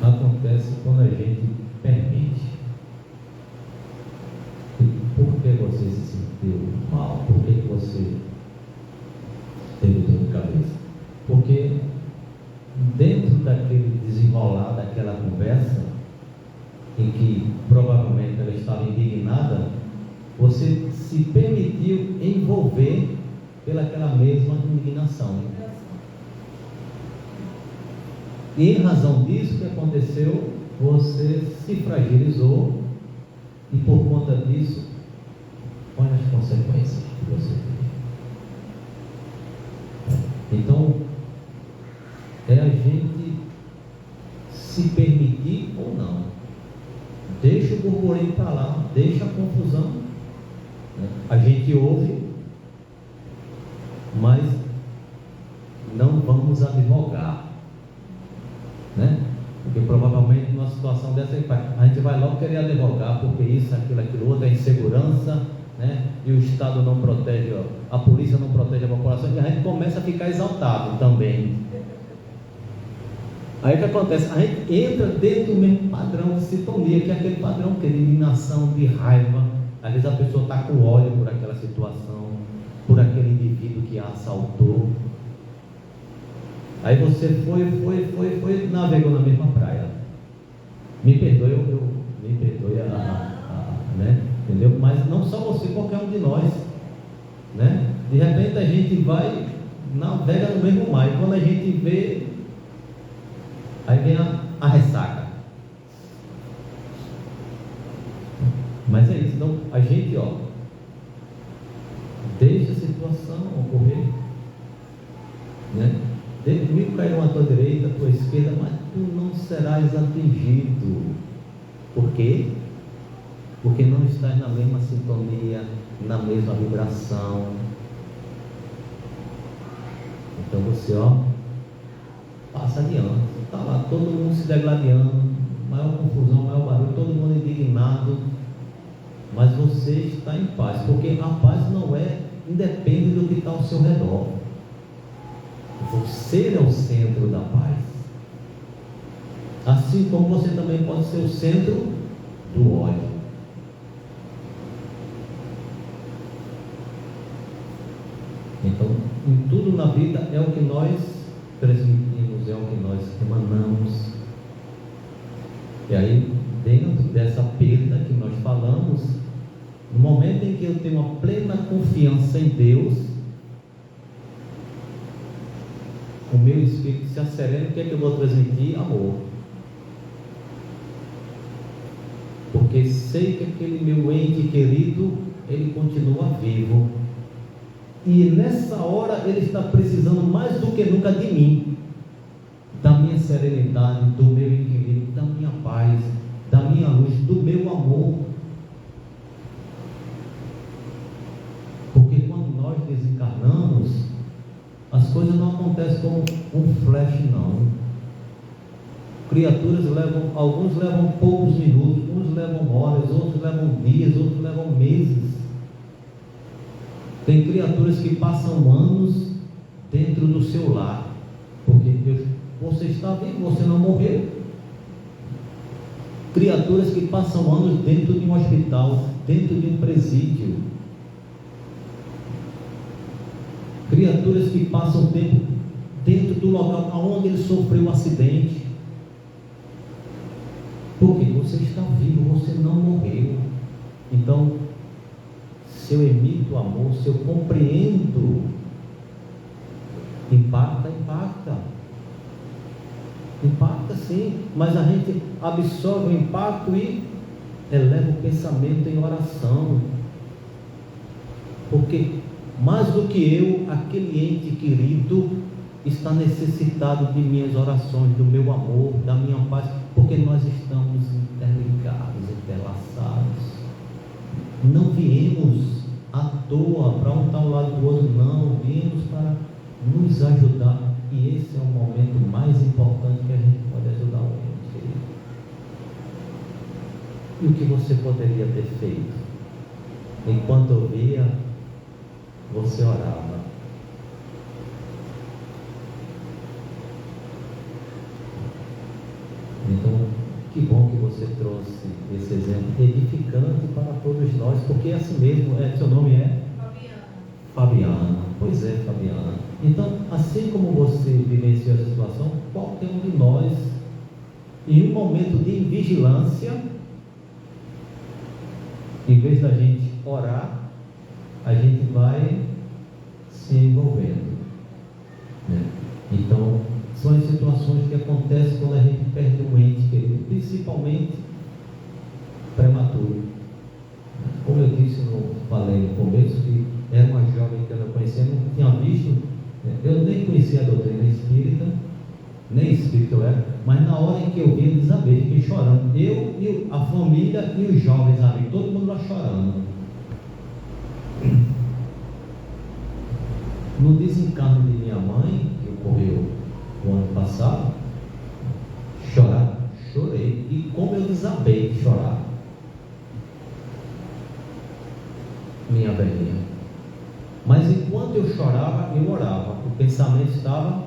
acontece quando a gente permite. E por que você se sentiu mal? Por que você teve dor de cabeça? Porque dentro daquele desenrolar, daquela conversa, em que provavelmente ela estava indignada, você se permitiu envolver pelaquela mesma indignação. E em razão disso que aconteceu, você se fragilizou e por conta disso, olha as consequências que você teve. Então, é a gente se permitir ou não. Deixa o burburinho para lá, deixa a confusão, né? A gente ouve, mas não vamos advogar, né? Porque provavelmente numa situação dessa a gente vai logo querer advogar, porque isso, aquilo outro, é insegurança, né? E o Estado não protege, a polícia não protege a população, e a gente começa a ficar exaltado também. Aí o que acontece? A gente entra dentro do mesmo padrão de sintonia, que é aquele padrão de indignação, de raiva. Às vezes a pessoa está com ódio por aquela situação, por aquele indivíduo que a assaltou. Aí você foi, navegou na mesma praia. Me perdoe, me perdoe, né? Entendeu? Mas não só você, qualquer um de nós, né? De repente a gente vai, navega no mesmo mar, e quando a gente vê, aí vem a ressaca. Mas é isso, então a gente, deixa a situação ocorrer, né? Comigo caiu à tua direita, à tua esquerda, mas tu não serás atingido. Por quê? Porque não estás na mesma sintonia, na mesma vibração. Então você, passa adiante. Está lá todo mundo se degladiando, maior confusão, maior barulho, todo mundo indignado, mas você está em paz, porque a paz não independe do que está ao seu redor. Você é o centro da paz, assim como você também pode ser o centro do ódio. Então, em tudo na vida é o que nós transmitimos, é o que nós emanamos. E aí, dentro dessa perda que nós falamos, no momento em que eu tenho uma plena confiança em Deus, o meu espírito se acelera. O que é que eu vou transmitir? Amor. Porque sei que aquele meu ente querido, ele continua vivo, e nessa hora ele está precisando mais do que nunca de mim, da minha serenidade, do meu equilíbrio, da minha paz, da minha luz, do meu amor. Porque quando nós desencarnamos, as coisas não acontecem como um flash, não. Criaturas alguns levam poucos minutos, uns levam horas, outros levam dias, outros levam meses. Tem criaturas que passam anos dentro do seu lar, porque você está vivo, você não morreu. Criaturas que passam anos dentro de um hospital, dentro de um presídio. Criaturas que passam tempo dentro do local onde ele sofreu um acidente. Porque você está vivo, você não morreu. Então, se eu emito amor, se eu compreendo, impacta. Impacta sim, mas a gente absorve o impacto e eleva o pensamento em oração. Porque mais do que eu, aquele ente querido está necessitado de minhas orações, do meu amor, da minha paz, porque nós estamos interligados, interlaçados. Não viemos à toa para um estar ao lado do outro, não, viemos para nos ajudar, e esse é o momento mais importante que a gente pode ajudar o ente querido. E o que você poderia ter feito? Enquanto ouvia, você orava. Então, que bom que você trouxe esse exemplo edificante para todos nós, porque é assim mesmo. Seu nome é? Fabiana. Pois é, Fabiana. Então, assim como você vivenciou essa situação, qualquer um de nós, em um momento de vigilância, em vez da gente orar, a gente vai se envolvendo, né? Então, são as situações que acontecem quando a gente perde um ente querido, principalmente prematuro. Como eu disse, falei no começo, que era uma jovem que eu não conhecia, não tinha visto Eu nem conhecia a doutrina espírita, nem espírita eu era, mas na hora em que eu vi Elizabeth, fiquei chorando. Eu e a família e os jovens ali, todo mundo lá chorando. No desencarne de minha mãe, que ocorreu o ano passado, chorei, e como Elizabeth chorar, minha velhinha. Mas enquanto eu chorava, eu orava, o pensamento estava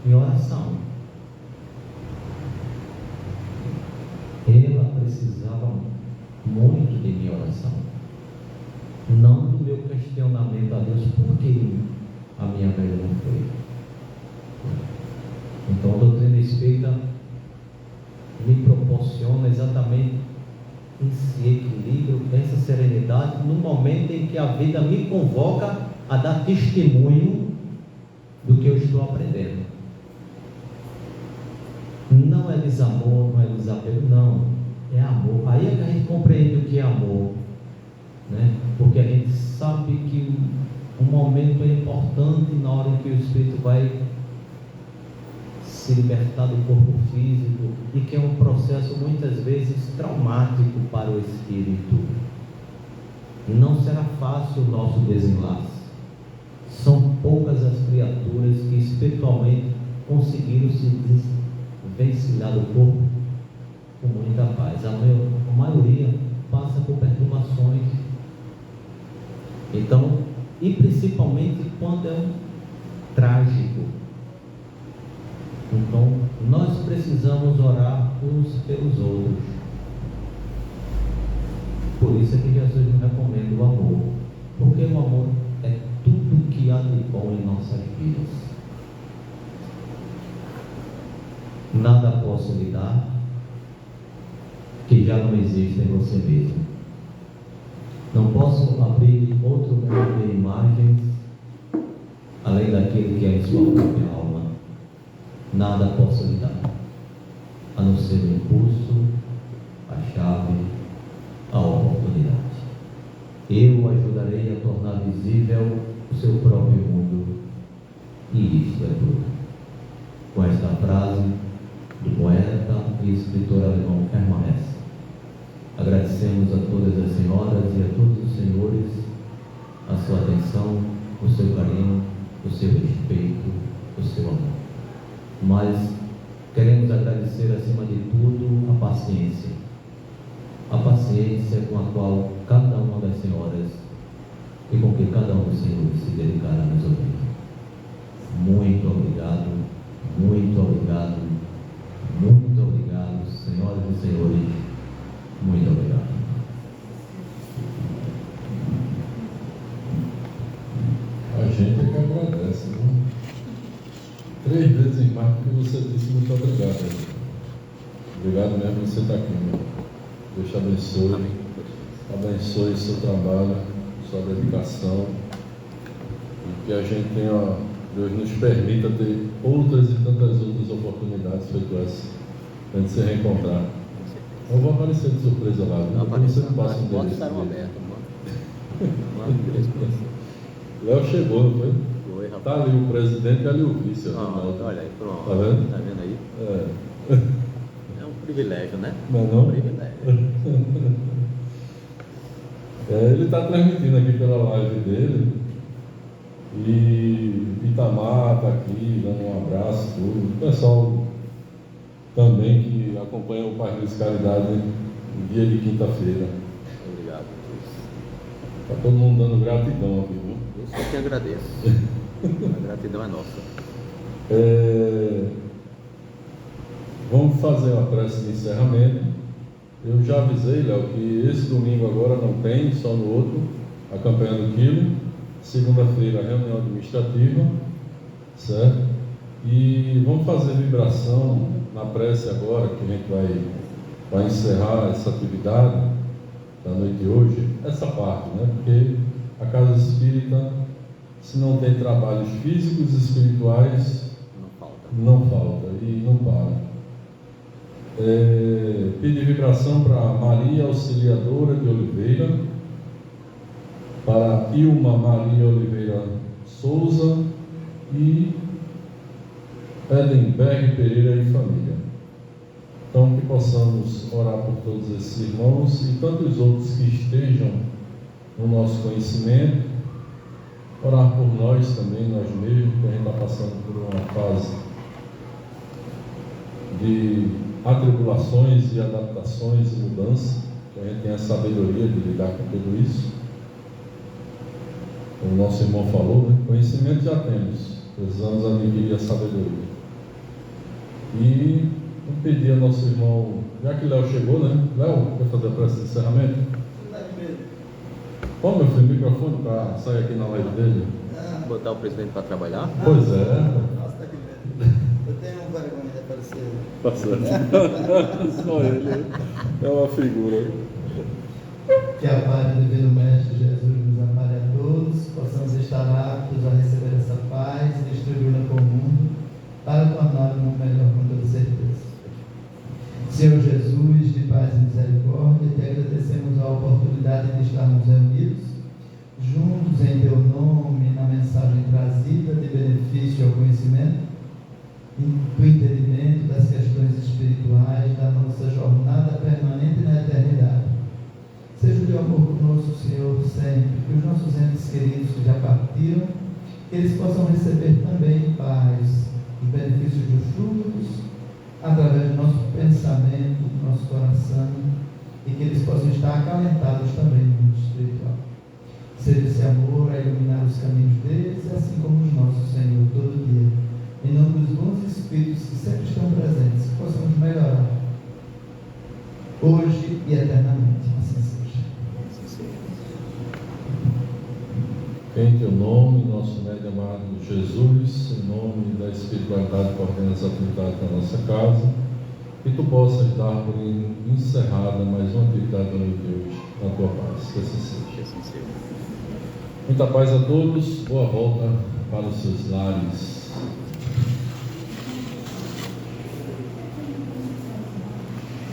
em oração. Ela precisava muito de minha oração, não do meu questionamento a Deus, por que a minha velha não foi. Então a doutrina espírita me proporciona exatamente esse equilíbrio, essa serenidade, no momento em que a vida me convoca a dar testemunho do que eu estou aprendendo. Não é desamor, não é desapego, não, é amor. Aí é que a gente compreende o que é amor, né? Porque a gente sabe que um momento é importante na hora em que o espírito vai se libertar do corpo físico, e que é um processo muitas vezes traumático para o espírito. Não será fácil o nosso desenlace. São poucas as criaturas que espiritualmente conseguiram se desvencilhar do corpo com muita paz. A maioria passa por perturbações. Então, e principalmente quando é trágico. Então, nós precisamos orar uns pelos outros. Por isso é que Jesus nos recomenda o amor, porque o amor é tudo que há de bom em nossas vidas. Nada posso lhe dar que já não existe em você mesmo. Não posso abrir outro mundo de imagens além daquele que é em sua própria alma. Nada posso lhe dar, a não ser o impulso, a chave, a oportunidade. Eu o ajudarei a tornar visível o seu próprio mundo, e isto é tudo. Com esta frase do poeta e escritor alemão Hermann Hesse, agradecemos a todas as senhoras e a todos os senhores a sua atenção, o seu carinho, o seu respeito, o seu amor. Mas queremos agradecer acima de tudo a paciência com a qual cada uma das senhoras e com que cada um dos senhores se dedicaram a nos ouvir. Muito obrigado, muito obrigado, muito obrigado, senhoras e senhores, muito obrigado. A gente é que agradece, né? 3 vezes mais do que você disse, muito obrigado. Obrigado mesmo por você estar aqui, né? Deus te abençoe, abençoe o seu trabalho, sua dedicação, e que a gente tenha, Deus nos permita ter outras e tantas outras oportunidades feito essa, para a gente se reencontrar. Eu vou aparecer de surpresa lá, viu? Você não passa o endereço. Estarão abertos, mano endereço para você. Léo chegou, não foi? Foi, rapaz. Tá ali o presidente e ali o vice. Olha aí, pronto. Tá vendo? Tá vendo aí? É. É um privilégio, né? Não é não? Um privilégio. Ele está transmitindo aqui pela live dele. E Itamar está aqui, dando um abraço, tudo. O pessoal também que acompanha o Pai Luiz Caridade no dia de quinta-feira. Obrigado. Está todo mundo dando gratidão aqui, viu? Eu só que agradeço. A gratidão é nossa. Vamos fazer uma prece de encerramento. Eu já avisei, Léo, que esse domingo agora não tem, só no outro, a campanha do quilo. Segunda-feira, reunião administrativa, certo? E vamos fazer vibração na prece agora, que a gente vai encerrar essa atividade da noite de hoje, essa parte, né? Porque a Casa Espírita, se não tem trabalhos físicos e espirituais, não falta e não para. Pedir vibração para Maria Auxiliadora de Oliveira, para Ilma Maria Oliveira Souza, e Edenberg Pereira e família. Então, que possamos orar por todos esses irmãos e tantos outros que estejam no nosso conhecimento, orar por nós também, nós mesmos, que a gente está passando por uma fase de atribulações e adaptações e mudanças, que a gente tenha a sabedoria de lidar com tudo isso. Como o nosso irmão falou, né? Conhecimento já temos, precisamos adquirir a sabedoria. E vou pedir ao nosso irmão, já que Léo chegou, né? Léo, quer fazer a prece de encerramento? Põe meu filho o microfone para sair aqui na live dele. Botar o presidente para trabalhar? Pois é. Nossa, tá aqui mesmo. Eu tenho vergonha de aparecer. Passando. Só ele. É uma figura. Que a paz do divino Mestre Jesus nos ampare a todos, possamos estar aptos a receber essa paz e distribuí-la com o mundo, para tornar o mundo melhor com toda certeza. Senhor Jesus, de paz e misericórdia, te agradecemos a oportunidade de estarmos reunidos, juntos em teu nome, na mensagem trazida de benefício ao conhecimento, do entendimento das questões espirituais da nossa jornada permanente na eternidade. Seja o teu amor conosco, Senhor, sempre, que os nossos entes queridos que já partiram, que eles possam receber também paz, os benefícios dos frutos, através do nosso pensamento, do nosso coração, e que eles possam estar acalentados também no mundo espiritual. Seja esse amor a iluminar os caminhos deles, assim como os nossos, Senhor, todo dia. Em nome dos bons espíritos que sempre estão presentes, que possamos melhorar, hoje e eternamente. Assim seja. Em teu nome, nosso médio amado Jesus, em nome da espiritualidade que ordena as atividades da nossa casa, que tu possas dar por encerrada mais uma atividade da noite de hoje, na tua paz. Que assim seja. Muita paz a todos, boa volta para os seus lares.